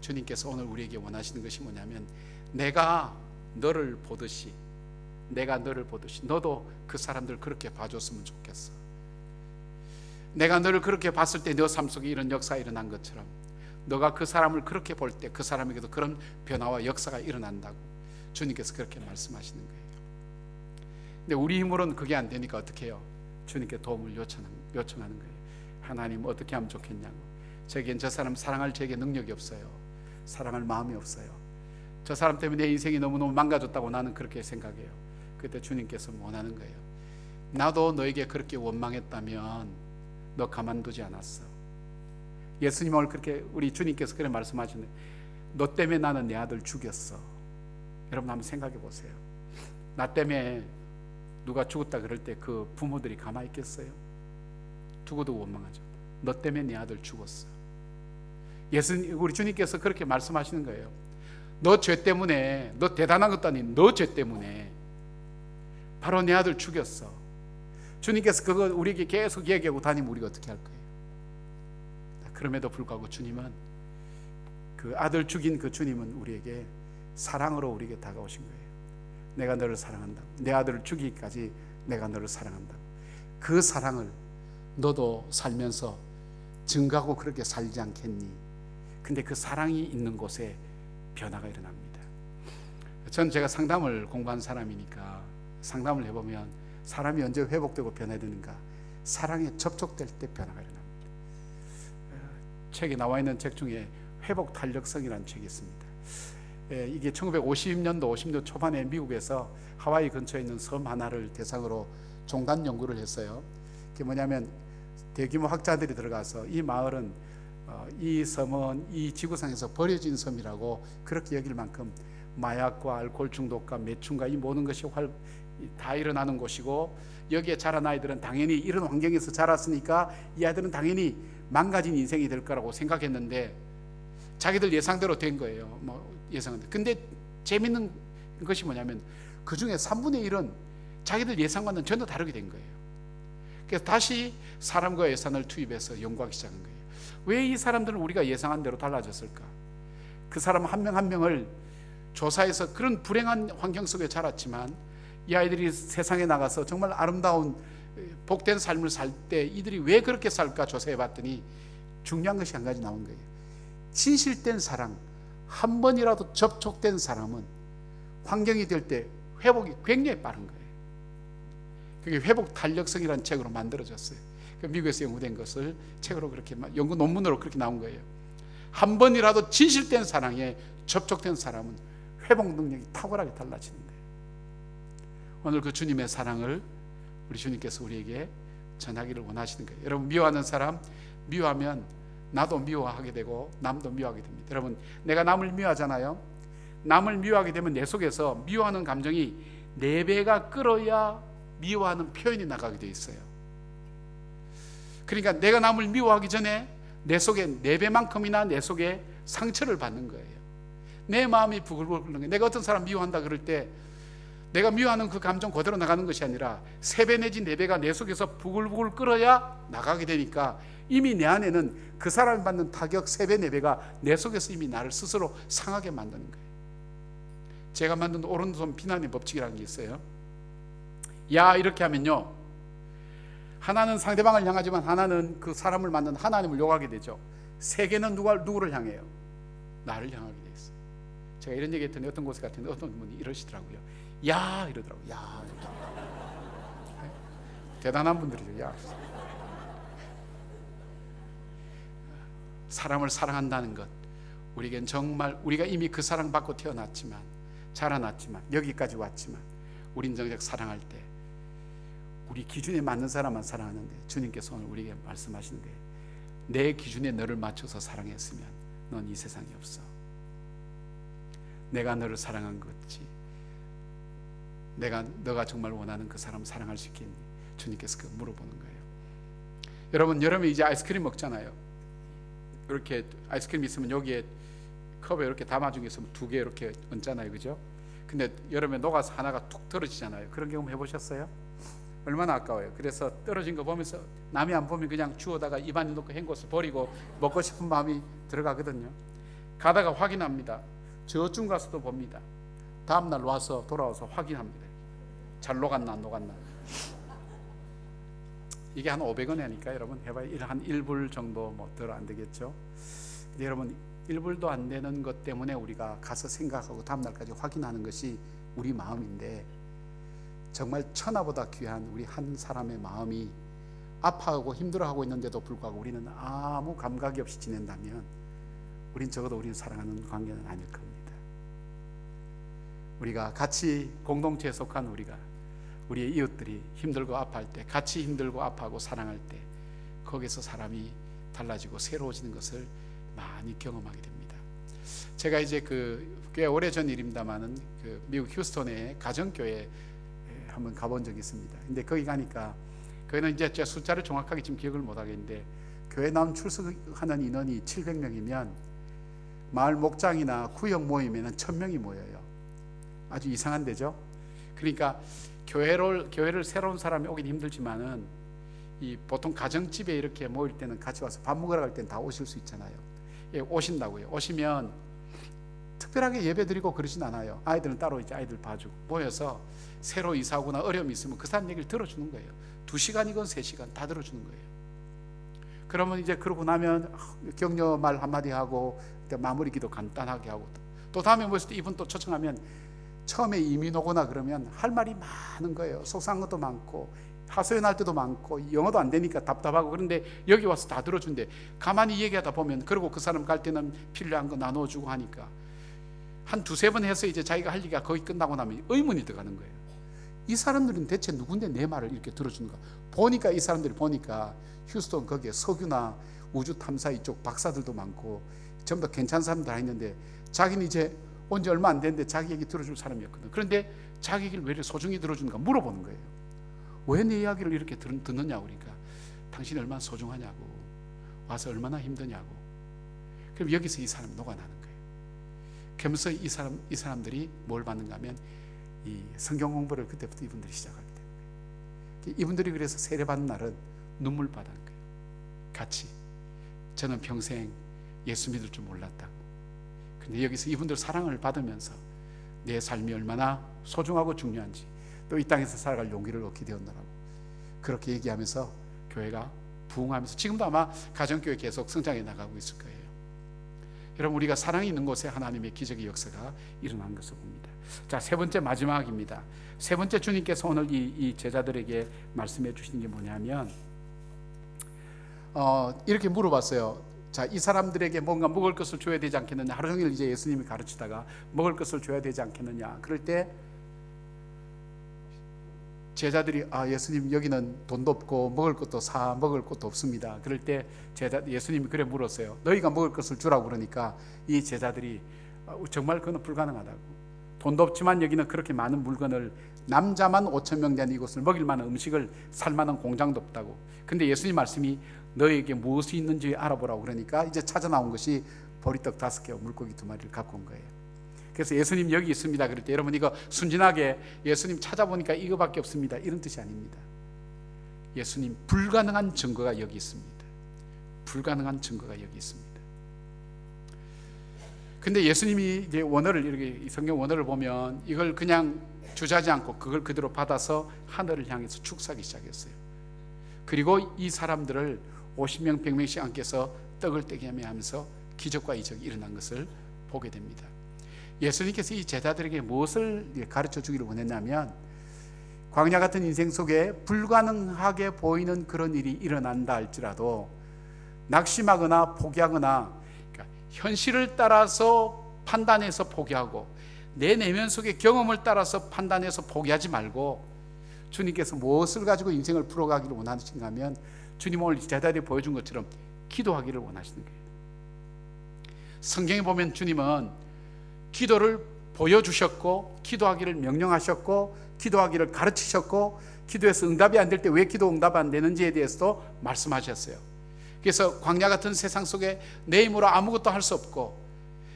주님께서 오늘 우리에게 원하시는 것이 뭐냐면 내가 너를 보듯이 너도 그 사람들 그렇게 봐줬으면 좋겠어. 내가 너를 그렇게 봤을 때 너 삶 속에 이런 역사가 일어난 것처럼 너가 그 사람을 그렇게 볼 때 그 사람에게도 그런 변화와 역사가 일어난다고 주님께서 그렇게 말씀하시는 거예요. 근데 우리 힘으로는 그게 안 되니까 어떻게 해요? 주님께 도움을 요청하는 거예요. 하나님 어떻게 하면 좋겠냐고. 저에겐 저 사람 사랑할 저에게 능력이 없어요. 사랑할 마음이 없어요. 저 사람 때문에 내 인생이 너무너무 망가졌다고 나는 그렇게 생각해요. 그때 주님께서 원하는 거예요. 나도 너에게 그렇게 원망했다면 너 가만두지 않았어. 예수님 오늘 그렇게 우리 주님께서 그렇게 말씀하시는데 너 때문에 나는 내 아들 죽였어. 여러분 한번 생각해 보세요. 나 때문에 누가 죽었다 그럴 때 그 부모들이 가만히 있겠어요? 두고도 원망하죠. 너 때문에 내 아들 죽었어. 예수님, 우리 주님께서 그렇게 말씀하시는 거예요. 너 죄 때문에, 너 대단한 것도 아닌 너 죄 때문에 바로 내 아들 죽였어. 주님께서 그거 우리에게 계속 얘기하고 다니면 우리가 어떻게 할 거예요? 그럼에도 불구하고 주님은 그 아들 죽인 그 주님은 우리에게 사랑으로 우리에게 다가오신 거예요. 내가 너를 사랑한다고. 내 아들을 죽이기까지 내가 너를 사랑한다고. 그 사랑을 너도 살면서 증가하고 그렇게 살지 않겠니? 근데 그 사랑이 있는 곳에 변화가 일어납니다. 전 제가 상담을 공부한 사람이니까 상담을 해보면 사람이 언제 회복되고 변화되는가? 사랑에 접촉될 때 변화가 일어납니다. 책에 나와 있는 책 중에 회복 탄력성이라는 책이 있습니다. 이게 1950년도 50년 초반에 미국에서 하와이 근처에 있는 섬 하나를 대상으로 종간 연구를 했어요. 그게 뭐냐면 대규모 학자들이 들어가서 이 마을은 이 섬은 이 지구상에서 버려진 섬이라고 그렇게 여길 만큼 마약과 알코올 중독과 매춘과 이 모든 것이 다 일어나는 곳이고 여기에 자란 아이들은 당연히 이런 환경에서 자랐으니까 이 아이들은 당연히 망가진 인생이 될 거라고 생각했는데 자기들 예상대로 된 거예요. 예상인데 근데 재밌는 것이 뭐냐면 그 중에 3분의 1은 자기들 예상과는 전혀 다르게 된 거예요. 그래서 다시 사람과 예산을 투입해서 연구하기 시작한 거예요. 왜 이 사람들은 우리가 예상한 대로 달라졌을까? 그 사람 한 명 한 명을 조사해서 그런 불행한 환경 속에 자랐지만 이 아이들이 세상에 나가서 정말 아름다운 복된 삶을 살 때 이들이 왜 그렇게 살까 조사해 봤더니 중요한 것이 한 가지 나온 거예요. 진실된 사랑, 한 번이라도 접촉된 사람은 환경이 될 때 회복이 굉장히 빠른 거예요. 그게 회복 탄력성이라는 책으로 만들어졌어요. 미국에서 연구된 것을 책으로 그렇게 연구 논문으로 그렇게 나온 거예요. 한 번이라도 진실된 사랑에 접촉된 사람은 회복 능력이 탁월하게 달라지는 거예요. 오늘 그 주님의 사랑을 우리 주님께서 우리에게 전하기를 원하시는 거예요. 여러분, 미워하는 사람, 미워하면 나도 미워하게 되고 남도 미워하게 됩니다. 여러분, 내가 남을 미워하잖아요. 남을 미워하게 되면 내 속에서 미워하는 감정이 4배가 끓어야 미워하는 표현이 나가게 돼 있어요. 그러니까 내가 남을 미워하기 전에 내 속에 4배만큼이나 내 속에 상처를 받는 거예요. 내 마음이 부글부글 끓는 거예요. 내가 어떤 사람 미워한다 그럴 때 내가 미워하는 그 감정 그대로 나가는 것이 아니라 3배 내지 4배가 내 속에서 부글부글 끓어야 나가게 되니까 이미 내 안에는 그 사람이 받는 타격 3배 4배가 내 속에서 이미 나를 스스로 상하게 만드는 거예요. 제가 만든 오른손 비난의 법칙이라는 게 있어요. 야, 이렇게 하면요, 하나는 상대방을 향하지만 하나는 그 사람을 만든 하나님을 욕하게 되죠. 3개는 누구를 향해요? 나를 향하게 돼 있어요. 제가 이런 얘기 했더니 어떤 곳에 갔더니 어떤 분이 이러시더라고요. 야, 이러더라고요. 야, 네? 대단한 분들이죠. 야. 사람을 사랑한다는 것, 우리에겐 정말 우리가 이미 그 사랑 받고 태어났지만, 자라났지만, 여기까지 왔지만 우린 정작 사랑할 때 우리 기준에 맞는 사람만 사랑하는데, 주님께서 오늘 우리에게 말씀하시는 게, 내 기준에 너를 맞춰서 사랑했으면 넌 이 세상에 없어. 내가 너를 사랑한 거지, 너가 정말 원하는 그 사람 사랑할 수 있겠니? 주님께서 그 물어보는 거예요. 여러분, 여름에 이제 아이스크림 먹잖아요. 이렇게 아이스크림 있으면 여기에 컵에 이렇게 담아준 게 있으면 2개 이렇게 얹잖아요, 그죠? 근데 여름에 녹아서 하나가 툭 떨어지잖아요. 그런 경험 해보셨어요? 얼마나 아까워요. 그래서 떨어진 거 보면서 남이 안 보면 그냥 주워다가 입안에 넣고 헹궈서 버리고 먹고 싶은 마음이 들어가거든요. 가다가 확인합니다. 저쯤 가서도 봅니다. 다음날 와서 돌아와서 확인합니다. 잘 녹았나 안 녹았나. 이게 한 500원 하니까 여러분 해봐요. 한 1불 정도 뭐 덜 안 되겠죠. 근데 여러분, 1불도 안 되는 것 때문에 우리가 가서 생각하고 다음날까지 확인하는 것이 우리 마음인데, 정말 천하보다 귀한 우리 한 사람의 마음이 아파하고 힘들어하고 있는데도 불구하고 우리는 아무 감각이 없이 지낸다면 우리는 사랑하는 관계는 아닐 겁니다. 우리가 같이 공동체에 속한 우리의 이웃들이 힘들고 아파할 때, 같이 힘들고 아파하고 사랑할 때, 거기서 사람이 달라지고 새로워지는 것을 많이 경험하게 됩니다. 제가 이제 꽤 오래전 일입니다만은 미국 휴스턴의 가정교회 한번 가본 적이 있습니다. 근데 거기 가니까, 거기는 이제 제가 숫자를 정확하게 지금 기억을 못 하겠는데, 교회 나온 출석하는 인원이 700명이면 마을 목장이나 구역 모임에는 1000명이 모여요. 아주 이상한 데죠. 그러니까 교회를 새로운 사람이 오긴 힘들지만은 이 보통 가정집에 이렇게 모일 때는 같이 와서 밥 먹으러 갈 때는 다 오실 수 있잖아요. 예, 오신다고요. 오시면 특별하게 예배 드리고 그러진 않아요. 아이들은 따로 이제 아이들 봐주고 모여서 새로 이사 오거나 어려움이 있으면 그 사람 얘기를 들어주는 거예요. 2시간이건 3시간 다 들어주는 거예요. 그러면 이제 그러고 나면 격려 말 한마디 하고 마무리 기도 간단하게 하고, 또 다음에 모였을 때 이분 또 초청하면 처음에 이민 오거나 그러면 할 말이 많은 거예요. 속상한 것도 많고 하소연할 때도 많고 영어도 안 되니까 답답하고, 그런데 여기 와서 다 들어준대. 가만히 얘기하다 보면, 그리고 그 사람 갈 때는 필요한 거 나눠주고 하니까 한 2-3번 해서 이제 자기가 할 얘기가 거의 끝나고 나면 의문이 들어가는 거예요. 이 사람들은 대체 누군데 내 말을 이렇게 들어주는가. 보니까 이 사람들이 보니까 휴스턴 거기에 석유나 우주 탐사 이쪽 박사들도 많고 전부 다 괜찮은 사람들 다 있는데, 자기는 이제 온 지 얼마 안 됐는데 자기 얘기 들어줄 사람이었거든. 그런데 자기 얘기를 왜 이렇게 소중히 들어주는가 물어보는 거예요. 왜 내 이야기를 이렇게 듣느냐고. 그러니까 당신이 얼마나 소중하냐고, 와서 얼마나 힘드냐고. 그럼 여기서 이 사람이 녹아나는 거예요. 그러면서 이 사람들이 뭘 받는가 하면 이 성경 공부를 그때부터 이분들이 시작하게 되는 거예요. 이분들이 그래서 세례받는 날은 눈물 바다는 거예요. 같이 저는 평생 예수 믿을 줄 몰랐다고. 근데 여기서 이분들 사랑을 받으면서 내 삶이 얼마나 소중하고 중요한지, 또 이 땅에서 살아갈 용기를 얻게 되었노라고 그렇게 얘기하면서 교회가 부흥하면서 지금도 아마 가정교회 계속 성장해 나가고 있을 거예요. 여러분, 우리가 사랑이 있는 곳에 하나님의 기적의 역사가 일어난 것을 봅니다. 자, 세 번째, 마지막입니다. 세 번째, 주님께서 오늘 이 제자들에게 말씀해 주시는 게 뭐냐면 이렇게 물어봤어요. 자, 이 사람들에게 뭔가 먹을 것을 줘야 되지 않겠느냐. 하루 종일 이제 예수님이 가르치다가 먹을 것을 줘야 되지 않겠느냐. 그럴 때 제자들이 예수님, 여기는 돈도 없고 먹을 것도 먹을 것도 없습니다. 그럴 때 예수님이 그래 물었어요. 너희가 먹을 것을 주라고. 그러니까 이 제자들이 정말 그건 불가능하다고. 돈도 없지만 여기는 그렇게 많은 물건을, 남자만 5,000명 된 이곳을 먹일 만한 음식을 살 만한 공장도 없다고. 근데 예수님 말씀이 너희에게 무엇이 있는지 알아보라고. 그러니까 이제 찾아 나온 것이 보리떡 5개와 물고기 2마리를 갖고 온 거예요. 그래서 예수님 여기 있습니다. 그럴 때 여러분, 이거 순진하게 예수님 찾아보니까 이거밖에 없습니다, 이런 뜻이 아닙니다. 예수님, 불가능한 증거가 여기 있습니다. 불가능한 증거가 여기 있습니다. 근데 예수님이 이제 원어를, 이렇게 성경 원어를 보면 이걸 그냥 주저하지 않고 그걸 그대로 받아서 하늘을 향해서 축사하기 시작했어요. 그리고 이 사람들을 50명 100명씩 안겨서 떡을 떼게 하면서 기적과 이적이 일어난 것을 보게 됩니다. 예수님께서 이 제자들에게 무엇을 가르쳐 주기를 원했냐면, 광야 같은 인생 속에 불가능하게 보이는 그런 일이 일어난다 할지라도 낙심하거나 포기하거나, 그러니까 현실을 따라서 판단해서 포기하고 내 내면 속의 경험을 따라서 판단해서 포기하지 말고, 주님께서 무엇을 가지고 인생을 풀어가기를 원하시는가 하면, 주님 오늘 제자들이 보여준 것처럼 기도하기를 원하시는 거예요. 성경에 보면 주님은 기도를 보여주셨고, 기도하기를 명령하셨고, 기도하기를 가르치셨고, 기도해서 응답이 안 될 때 왜 기도 응답이 안 되는지에 대해서도 말씀하셨어요. 그래서 광야 같은 세상 속에 내 힘으로 아무것도 할 수 없고,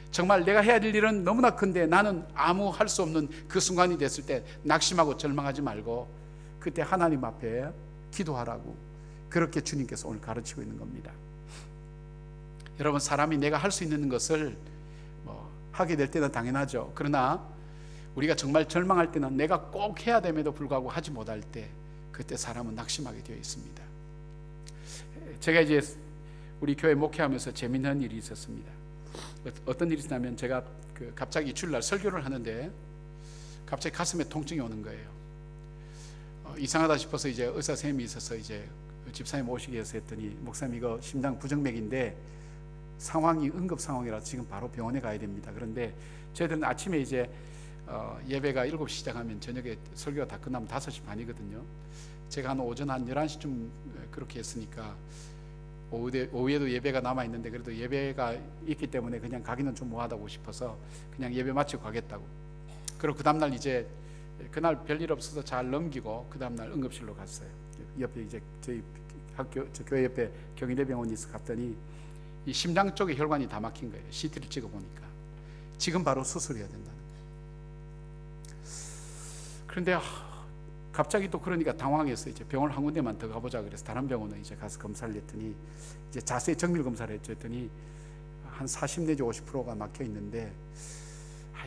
정말 내가 해야 될 일은 너무나 큰데 나는 아무 할 수 없는 그 순간이 됐을 때 낙심하고 절망하지 말고 그때 하나님 앞에 기도하라고, 그렇게 주님께서 오늘 가르치고 있는 겁니다. 여러분, 사람이 내가 할 수 있는 것을 하게 될 때는 당연하죠. 그러나 우리가 정말 절망할 때는 내가 꼭 해야 됨에도 불구하고 하지 못할 때, 그때 사람은 낙심하게 되어 있습니다. 제가 이제 우리 교회 목회하면서 재미있는 일이 있었습니다. 어떤 일이 있었냐면, 제가 갑자기 주일날 설교를 하는데 갑자기 가슴에 통증이 오는 거예요. 이상하다 싶어서 이제 의사 선생님이 있어서 이제 집사님 오시기 위해서 했더니, 목사님 이거 심장 부정맥인데 상황이 응급 상황이라 지금 바로 병원에 가야 됩니다. 그런데 저희들은 아침에 이제 예배가 7시 시작하면 저녁에 설교가 다 끝나면 5시 반이거든요. 제가 한 오전 한 11시쯤 그렇게 했으니까 오후에도 예배가 남아있는데, 그래도 예배가 있기 때문에 그냥 가기는 좀 뭐하다고 싶어서 그냥 예배 마치고 가겠다고. 그리고 그 다음날 이제 그날 별일 없어서 잘 넘기고 그 다음날 응급실로 갔어요. 옆에 이제 저희 저 교회 옆에 경희대병원이 있어 갔더니 이 심장 쪽에 혈관이 다 막힌 거예요. CT를 찍어보니까 지금 바로 수술해야 된다는 거예요. 그런데 갑자기 또 그러니까 당황해서 이제 병원 한 군데만 더 가보자 그래서 다른 병원에 이제 가서 검사를 했더니, 이제 자세히 정밀 검사를 했더니 한 40 내지 50%가 막혀 있는데,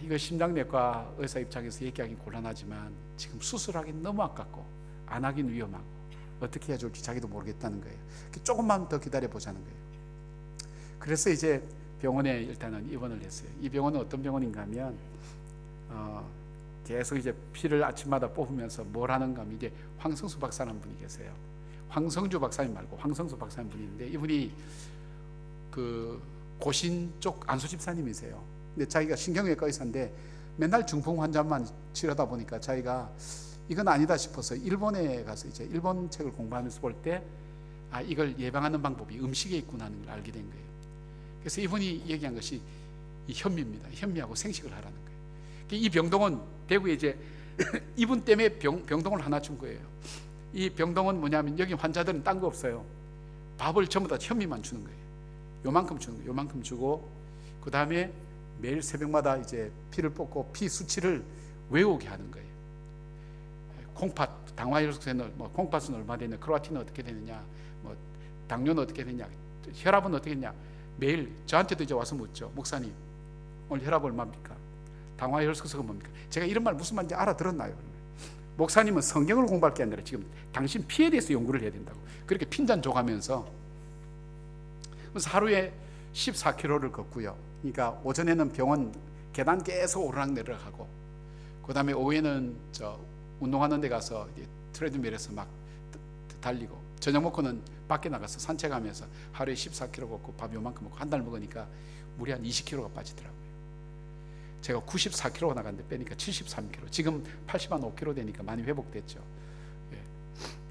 이거 심장내과 의사 입장에서 얘기하기 곤란하지만 지금 수술하기는 너무 아깝고 안 하긴 위험하고 어떻게 해야 좋을지 자기도 모르겠다는 거예요. 조금만 더 기다려 보자는 거예요. 그래서 이제 병원에 일단은 입원을 했어요. 이 병원은 어떤 병원인가 하면 계속 이제 피를 아침마다 뽑으면서 뭘 하는가 하면, 이제 황성수 박사라는 분이 계세요. 황성주 박사님 말고 황성수 박사님 분이 있는데, 이분이 그 고신 쪽 안수 집사님이세요. 근데 자기가 신경외과 의사인데 맨날 중풍 환자만 치료하다 보니까 자기가 이건 아니다 싶어서 일본에 가서 이제 일본 책을 공부하면서 볼 때 이걸 예방하는 방법이 음식에 있구나 하는 걸 알게 된 거예요. 그래서 이분이 얘기한 것이 이 현미입니다. 현미하고 생식을 하라는 거예요. 이 병동은 대구에 이제 이분 때문에 병동을 하나 준 거예요. 이 병동은 뭐냐면, 여기 환자들은 딴 거 없어요. 밥을 전부 다 현미만 주는 거예요. 요만큼 주는 거예요. 요만큼 주고 그 다음에 매일 새벽마다 이제 피를 뽑고 피 수치를 외우게 하는 거예요. 콩팥, 당화혈색은 뭐 콩팥은 얼마 되냐, 크로아틴은 어떻게 되느냐, 뭐 당뇨는 어떻게 되냐, 혈압은 어떻게 되냐, 매일 저한테도 이제 와서 묻죠. 목사님, 오늘 혈압 얼마입니까? 당화혈색은 뭡니까? 제가 이런 말 무슨 말인지 알아들었나요? 목사님은 성경을 공부할 게 아니라 지금 당신 피에 대해서 연구를 해야 된다고. 그렇게 핀잔 줘가면서, 그래서 하루에 14km를 걷고요. 그러니까 오전에는 병원 계단 계속 오르락내리락 하고, 그 다음에 오후에는 운동하는 데 가서 트레드밀에서 막 달리고, 저녁 먹고는 밖에 나가서 산책하면서 하루에 14km 걷고 밥 요만큼 먹고 한 달 먹으니까 물이 한 20kg가 빠지더라고요. 제가 94kg 나갔는데 빼니까 73kg, 지금 85kg 되니까 많이 회복됐죠. 예.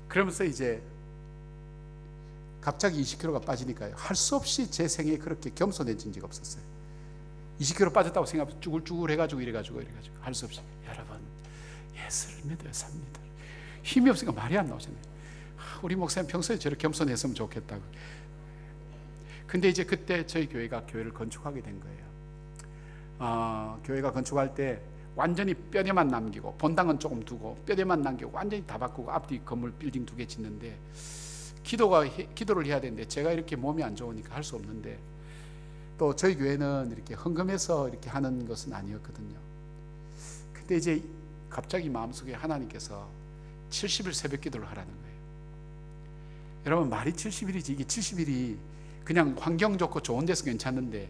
그러면서 이제 갑자기 20kg가 빠지니까요, 할 수 없이 제 생에 그렇게 겸손해진 적이 없었어요. 20kg 빠졌다고 생각하면 쭈글쭈글 해가지고 이래가지고 할 수 없이, 여러분 예수를 믿어야 삽니다. 힘이 없으니까 말이 안 나오잖아요. 우리 목사님 평소에 저렇게 겸손했으면 좋겠다고. 근데 이제 그때 저희 교회가 교회를 건축하게 된 거예요. 교회가 건축할 때 완전히 뼈대만 남기고, 본당은 조금 두고 뼈대만 남기고 완전히 다 바꾸고 앞뒤 건물 빌딩 2개 짓는데, 기도를 해야 되는데 제가 이렇게 몸이 안 좋으니까 할 수 없는데, 또 저희 교회는 이렇게 헌금해서 이렇게 하는 것은 아니었거든요. 근데 이제 갑자기 마음속에 하나님께서 70일 새벽 기도를 하라는 거예요. 여러분, 말이 70일이지 이게 70일이 그냥 환경 좋고 좋은 데서 괜찮은데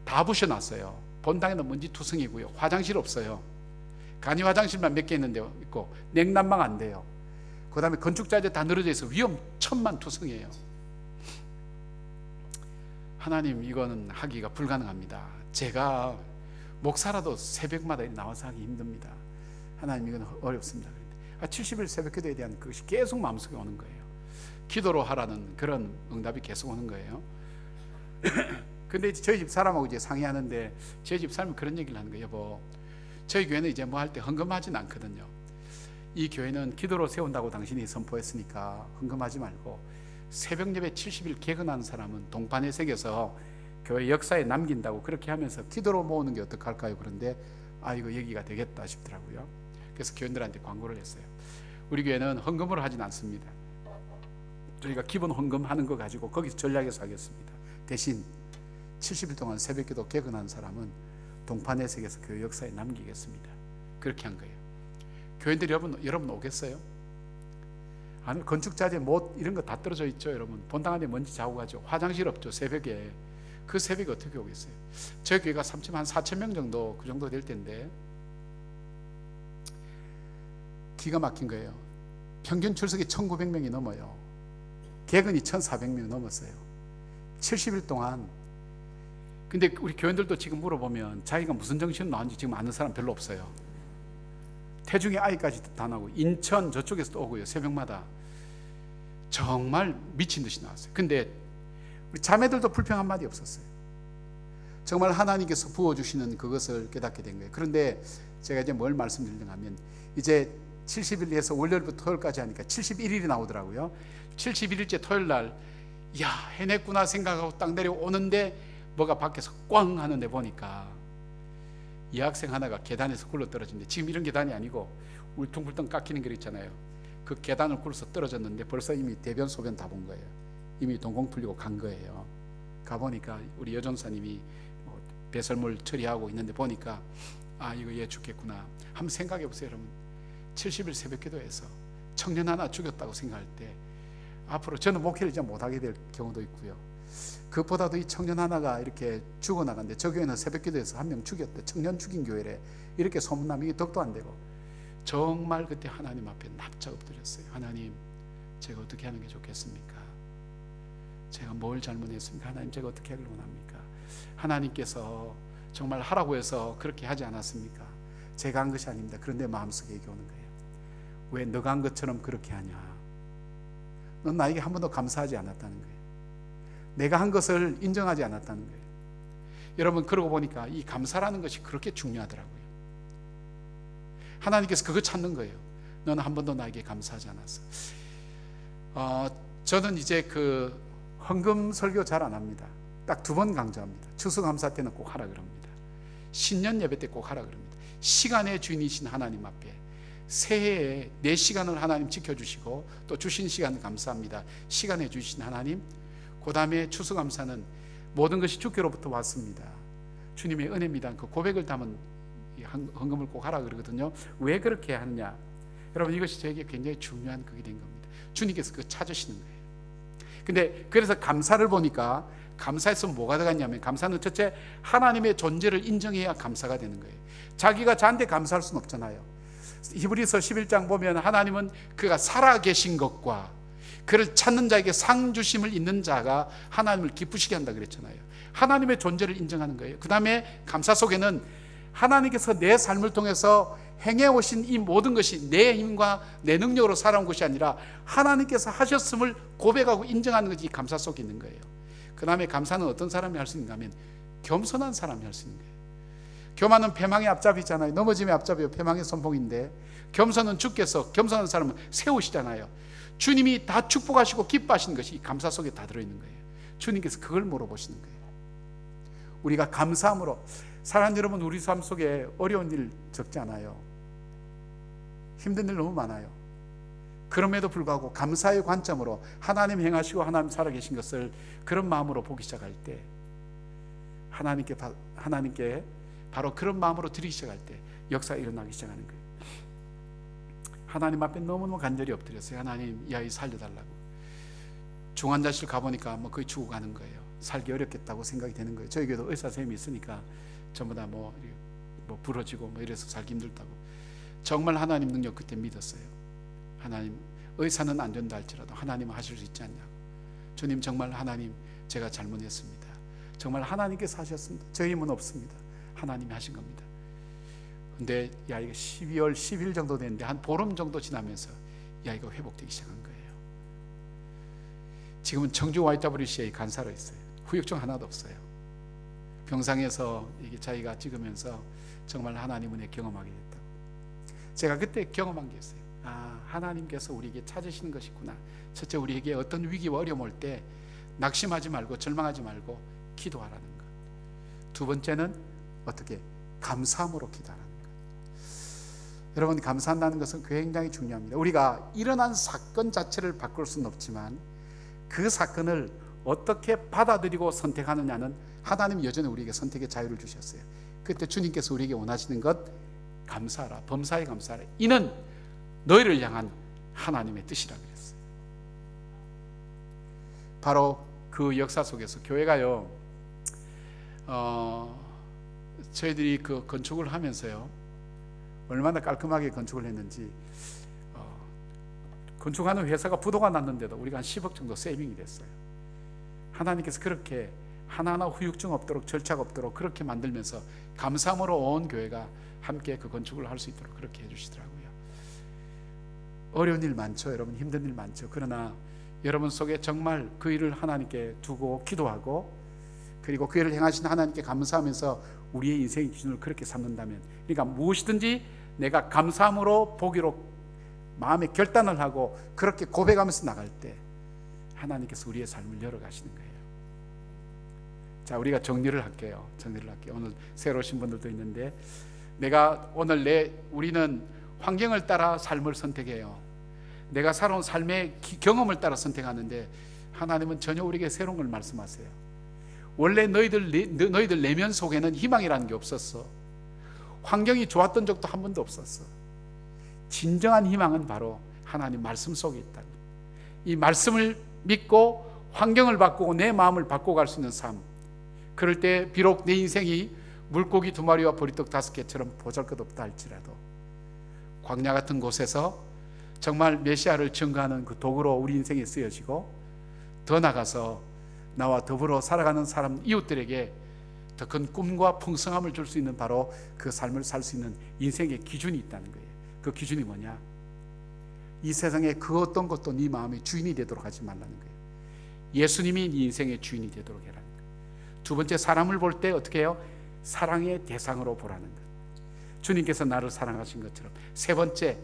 다 부셔놨어요. 본당에는 먼지투성이고요, 화장실 없어요. 간이 화장실만 몇 개 있고 냉난방 안 돼요. 그 다음에 건축자재 다 늘어져 있어 위험 천만투성이에요. 하나님, 이거는 하기가 불가능합니다. 제가 목사라도 새벽마다 나와서 하기 힘듭니다. 하나님, 이건 어렵습니다. 70일 새벽 기도에 대한 그것이 계속 마음속에 오는 거예요. 기도로 하라는 그런 응답이 계속 오는 거예요. 근데 저희 집 사람하고 이제 상의하는데, 저희 집 사람이 그런 얘기를 하는 거예요. 여보, 저희 교회는 이제 뭐 할 때 헌금하진 않거든요. 이 교회는 기도로 세운다고 당신이 선포했으니까 헌금하지 말고 새벽 예배 70일 개근하는 사람은 동판에 새겨서 교회 역사에 남긴다고 그렇게 하면서 기도로 모으는 게 어떡할까요? 그런데 이거 얘기가 되겠다 싶더라고요. 그래서 교인들한테 광고를 했어요. 우리 교회는 헌금으로 하진 않습니다. 저희가 기본 헌금하는 거 가지고 거기서 전략해서 하겠습니다. 대신 70일 동안 새벽기도 개근한 사람은 동판에 새겨서 교회 역사에 남기겠습니다. 그렇게 한 거예요. 교인들이 여러분 오겠어요? 아니, 건축자재 못 이런 거 다 떨어져 있죠. 여러분, 본당 안에 먼지 자고 가죠. 화장실 없죠. 새벽에. 그 새벽에 어떻게 오겠어요? 저희 교회가 3천 4천 정도, 그 정도 될 텐데 기가 막힌 거예요. 평균 출석이 1900명이 넘어요. 개근이 1400명이 넘었어요. 70일 동안. 근데 우리 교인들도 지금 물어보면 자기가 무슨 정신으로 나왔는지 지금 아는 사람 별로 없어요. 태중의 아이까지 다 나오고, 인천 저쪽에서도 오고요. 새벽마다 정말 미친 듯이 나왔어요. 근데 우리 자매들도 불평 한마디 없었어요. 정말 하나님께서 부어주시는 그것을 깨닫게 된 거예요. 그런데 제가 이제 뭘 말씀드리려고 하면, 이제 70일에서 월요일부터 토요일까지 하니까 71일이 나오더라고요. 71일째 토요일 날, 야, 해냈구나 생각하고 딱 내려오는데 뭐가 밖에서 꽝 하는데 보니까 이 학생 하나가 계단에서 굴러 떨어진데, 지금 이런 계단이 아니고 울퉁불퉁 깎이는 게 있잖아요. 그 계단을 굴러서 떨어졌는데 벌써 이미 대변 소변 다 본 거예요. 이미 동공 풀리고 간 거예요. 가보니까 우리 여전사님이 배설물 처리하고 있는데 보니까 이거 얘 죽겠구나. 한번 생각해 보세요, 여러분. 70일 새벽 기도에서 청년 하나 죽였다고 생각할 때 앞으로 저는 목회를 이제 못하게 될 경우도 있고요. 그것보다도 이 청년 하나가 이렇게 죽어나간데, 저 교회는 새벽 기도에서 한 명 죽였대. 청년 죽인 교회래. 이렇게 소문나면 이게 덕도 안 되고, 정말 그때 하나님 앞에 납작 엎드렸어요. 하나님, 제가 어떻게 하는 게 좋겠습니까? 제가 뭘 잘못했습니까? 하나님, 제가 어떻게 하길 원합니까? 하나님께서 정말 하라고 해서 그렇게 하지 않았습니까? 제가 한 것이 아닙니다. 그런데 마음속에 얘기 오는 거예요. 왜 너가 한 것처럼 그렇게 하냐? 넌 나에게 한 번도 감사하지 않았다는 거예요. 내가 한 것을 인정하지 않았다는 거예요. 여러분, 그러고 보니까 이 감사라는 것이 그렇게 중요하더라고요. 하나님께서 그거 찾는 거예요. 너는 한 번도 나에게 감사하지 않았어. 저는 이제 그 헌금 설교 잘 안 합니다. 딱 2번 강조합니다. 추수감사 때는 꼭 하라 그럽니다. 신년 예배 때 꼭 하라 그럽니다. 시간의 주인이신 하나님 앞에 새해에 내 시간을 하나님 지켜주시고 또 주신 시간 감사합니다. 시간에 주신 하나님, 그 다음에 추수감사는 모든 것이 주께로부터 왔습니다. 주님의 은혜입니다. 그 고백을 담은 헌금을 꼭 하라 그러거든요. 왜 그렇게 하느냐? 여러분, 이것이 저에게 굉장히 중요한 그게 된 겁니다. 주님께서 그거 찾으시는 거예요. 근데 그래서 감사를 보니까 감사에서 뭐가 들어갔냐면, 감사는 첫째 하나님의 존재를 인정해야 감사가 되는 거예요. 자기가 저한테 감사할 수는 없잖아요. 히브리서 11장 보면 하나님은 그가 살아계신 것과 그를 찾는 자에게 상 주심을 있는 자가 하나님을 기쁘시게 한다 그랬잖아요. 하나님의 존재를 인정하는 거예요. 그 다음에 감사 속에는 하나님께서 내 삶을 통해서 행해오신 이 모든 것이 내 힘과 내 능력으로 살아온 것이 아니라 하나님께서 하셨음을 고백하고 인정하는 것이 이 감사 속에 있는 거예요. 그 다음에 감사는 어떤 사람이 할 수 있는가 하면 겸손한 사람이 할 수 있는 거예요. 교만은 패망의 앞잡이잖아요. 넘어짐의 앞잡이요 패망의 선봉인데, 겸손은 주께서 겸손한 사람은 세우시잖아요. 주님이 다 축복하시고 기뻐하시는 것이 이 감사 속에 다 들어있는 거예요. 주님께서 그걸 물어보시는 거예요. 우리가 감사함으로, 사랑하는 여러분, 우리 삶 속에 어려운 일 적지 않아요. 힘든 일 너무 많아요. 그럼에도 불구하고 감사의 관점으로 하나님 행하시고 하나님 살아계신 것을 그런 마음으로 보기 시작할 때, 하나님께 바로 그런 마음으로 드리기 시작할 때 역사가 일어나기 시작하는 거예요. 하나님 앞에 너무너무 간절히 엎드렸어요. 하나님, 이 아이 살려달라고. 중환자실 가보니까 뭐 거의 죽어가는 거예요. 살기 어렵겠다고 생각이 되는 거예요. 저희 교회도 의사 선생님이 있으니까 전부 다 뭐 부러지고 뭐 이래서 살기 힘들다고. 정말 하나님 능력 그때 믿었어요. 하나님, 의사는 안 된다 할지라도 하나님은 하실 수 있지 않냐고. 주님, 정말 하나님, 제가 잘못했습니다. 정말 하나님께서 하셨습니다. 저희 힘은 없습니다. 하나님이 하신 겁니다. 근데 이 아이가 12월 10일 정도 됐는데 한 보름 정도 지나면서 이 아이가 회복되기 시작한 거예요. 지금은 청주 YWCA에 간사로 있어요. 후유증 하나도 없어요. 병상에서 이게 자기가 찍으면서 정말 하나님 은혜 경험하게 됐다고. 제가 그때 경험한 게 있어요. 하나님께서 우리에게 찾으시는 것이구나. 첫째, 우리에게 어떤 위기와 어려움 올 때 낙심하지 말고 절망하지 말고 기도하라는 것. 두 번째는 어떻게? 감사함으로 기도하라는 것. 여러분, 감사한다는 것은 굉장히 중요합니다. 우리가 일어난 사건 자체를 바꿀 수는 없지만 그 사건을 어떻게 받아들이고 선택하느냐는 하나님 여전히 우리에게 선택의 자유를 주셨어요. 그때 주님께서 우리에게 원하시는 것, 감사하라, 범사에 감사하라. 이는 너희를 향한 하나님의 뜻이라 그랬어요. 바로 그 역사 속에서 교회가요, 저희들이 그 건축을 하면서요, 얼마나 깔끔하게 건축을 했는지, 건축하는 회사가 부도가 났는데도 우리가 한 10억 정도 세이빙이 됐어요. 하나님께서 그렇게 하나하나 후유증 없도록, 절차가 없도록 그렇게 만들면서 감사함으로 온 교회가 함께 그 건축을 할 수 있도록 그렇게 해주시더라고요. 어려운 일 많죠. 여러분, 힘든 일 많죠. 그러나 여러분 속에 정말 그 일을 하나님께 두고 기도하고, 그리고 그 일을 행하신 하나님께 감사하면서 우리의 인생의 기준을 그렇게 삼는다면, 그러니까 무엇이든지 내가 감사함으로 보기로 마음에 결단을 하고 그렇게 고백하면서 나갈 때 하나님께서 우리의 삶을 열어가시는 거예요. 자, 우리가 정리를 할게요. 오늘 새로 오신 분들도 있는데, 우리는 환경을 따라 삶을 선택해요. 내가 살아온 삶의 경험을 따라 선택하는데, 하나님은 전혀 우리에게 새로운 걸 말씀하세요. 원래 너희들 내면 속에는 희망이라는 게 없었어. 환경이 좋았던 적도 한 번도 없었어. 진정한 희망은 바로 하나님 말씀 속에 있다고. 이 말씀을 믿고 환경을 바꾸고 내 마음을 바꿔갈 수 있는 삶. 그럴 때 비록 내 인생이 물고기 2마리와 보리떡 5개처럼 보잘것없다 할지라도 광야 같은 곳에서 정말 메시아를 증거하는 그 도구로 우리 인생에 쓰여지고, 더 나가서 나와 더불어 살아가는 사람, 이웃들에게 더 큰 꿈과 풍성함을 줄 수 있는 바로 그 삶을 살 수 있는 인생의 기준이 있다는 거예요. 그 기준이 뭐냐? 이 세상에 그 어떤 것도 네 마음의 주인이 되도록 하지 말라는 거예요. 예수님이 네 인생의 주인이 되도록 해라는 거예요. 두 번째, 사람을 볼 때 어떻게 해요? 사랑의 대상으로 보라는 것. 주님께서 나를 사랑하신 것처럼. 세 번째,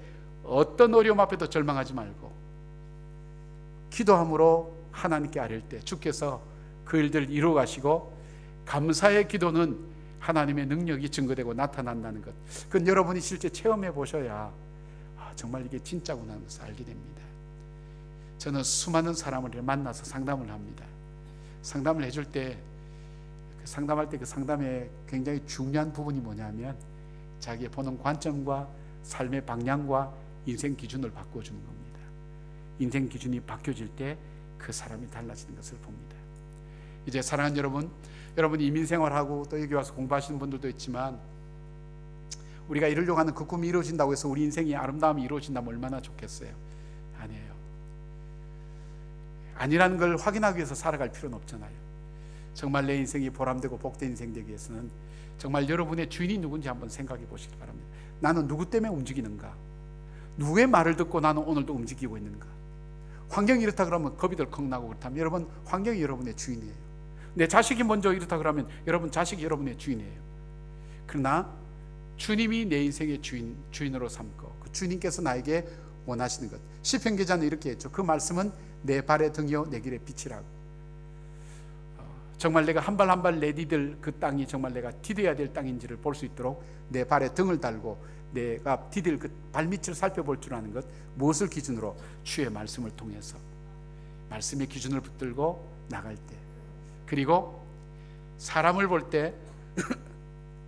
어떤 어려움 앞에도 절망하지 말고 기도함으로 하나님께 아뢰을 때 주께서 그 일들을 이루어 가시고, 감사의 기도는 하나님의 능력이 증거되고 나타난다는 것. 그건 여러분이 실제 체험해 보셔야 정말 이게 진짜구나 하는 것을 알게 됩니다. 저는 수많은 사람을 만나서 상담을 합니다. 상담을 해줄 때, 상담할 때 그 상담의 굉장히 중요한 부분이 뭐냐면 자기의 보는 관점과 삶의 방향과 인생 기준을 바꿔주는 겁니다. 인생 기준이 바뀌어질 때 그 사람이 달라지는 것을 봅니다. 이제 사랑하는 여러분, 여러분이 이민생활하고 또 여기 와서 공부하시는 분들도 있지만 우리가 이루려고 하는 그 꿈이 이루어진다고 해서 우리 인생이 아름다움이 이루어진다면 얼마나 좋겠어요. 아니에요. 아니라는 걸 확인하기 위해서 살아갈 필요는 없잖아요. 정말 내 인생이 보람되고 복된 인생 되기 위해서는 정말 여러분의 주인이 누군지 한번 생각해 보시기 바랍니다. 나는 누구 때문에 움직이는가? 누구의 말을 듣고 나는 오늘도 움직이고 있는가? 환경이 이렇다 그러면 겁이 덜컥 나고 그렇다면 여러분, 환경이 여러분의 주인이에요. 내 자식이 먼저 이렇다 그러면 여러분, 자식이 여러분의 주인이에요. 그러나 주님이 내 인생의 주인으로 삼고 그 주님께서 나에게 원하시는 것, 시편 기자는 이렇게 했죠. 그 말씀은 내 발의 등이요 내 길의 빛이라고. 정말 내가 한 발 한 발 내디딜 그 땅이 정말 내가 디뎌야 될 땅인지를 볼 수 있도록 내 발에 등을 달고 내가 디딜 그 발밑을 살펴볼 줄 아는 것, 무엇을 기준으로? 주의 말씀을 통해서 말씀의 기준을 붙들고 나갈 때, 그리고 사람을 볼 때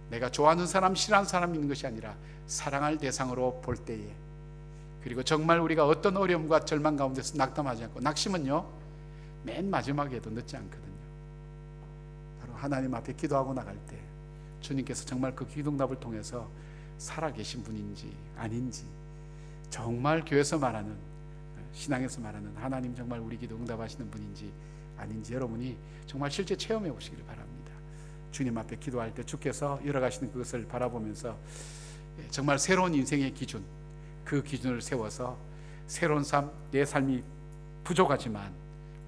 내가 좋아하는 사람, 싫어하는 사람이 있는 것이 아니라 사랑할 대상으로 볼 때에, 그리고 정말 우리가 어떤 어려움과 절망 가운데서 낙담하지 않고, 낙심은요 맨 마지막에도 늦지 않거든요. 바로 하나님 앞에 기도하고 나갈 때 주님께서 정말 그 기도응답을 통해서 살아계신 분인지 아닌지, 정말 교회에서 말하는, 신앙에서 말하는 하나님 정말 우리 기도 응답하시는 분인지 아닌지 여러분이 정말 실제 체험해 보시기를 바랍니다. 주님 앞에 기도할 때 주께서 열어가시는 그것을 바라보면서 정말 새로운 인생의 기준, 그 기준을 세워서 새로운 삶, 내 삶이 부족하지만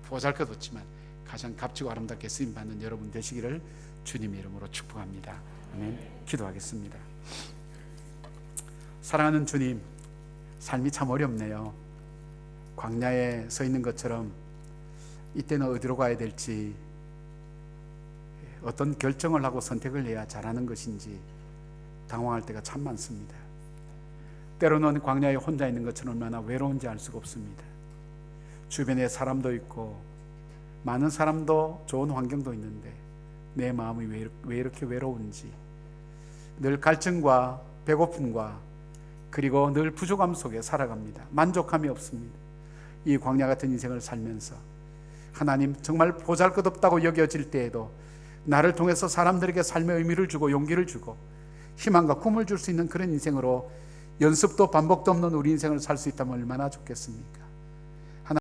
보잘것없지만 가장 값지고 아름답게 쓰임받는 여러분 되시기를 주님의 이름으로 축복합니다. 아멘. 기도하겠습니다. 사랑하는 주님, 삶이 참 어렵네요. 광야에 서 있는 것처럼 이때는 어디로 가야 될지, 어떤 결정을 하고 선택을 해야 잘하는 것인지 당황할 때가 참 많습니다. 때로는 광야에 혼자 있는 것처럼 얼마나 외로운지 알 수가 없습니다. 주변에 사람도 있고 많은 사람도 좋은 환경도 있는데 내 마음이 왜 이렇게 외로운지, 늘 갈증과 배고픔과 그리고 늘 부족함 속에 살아갑니다. 만족함이 없습니다. 이 광야 같은 인생을 살면서 하나님 정말 보잘것없다고 여겨질 때에도 나를 통해서 사람들에게 삶의 의미를 주고 용기를 주고 희망과 꿈을 줄 수 있는 그런 인생으로 연습도 반복도 없는 우리 인생을 살 수 있다면 얼마나 좋겠습니까?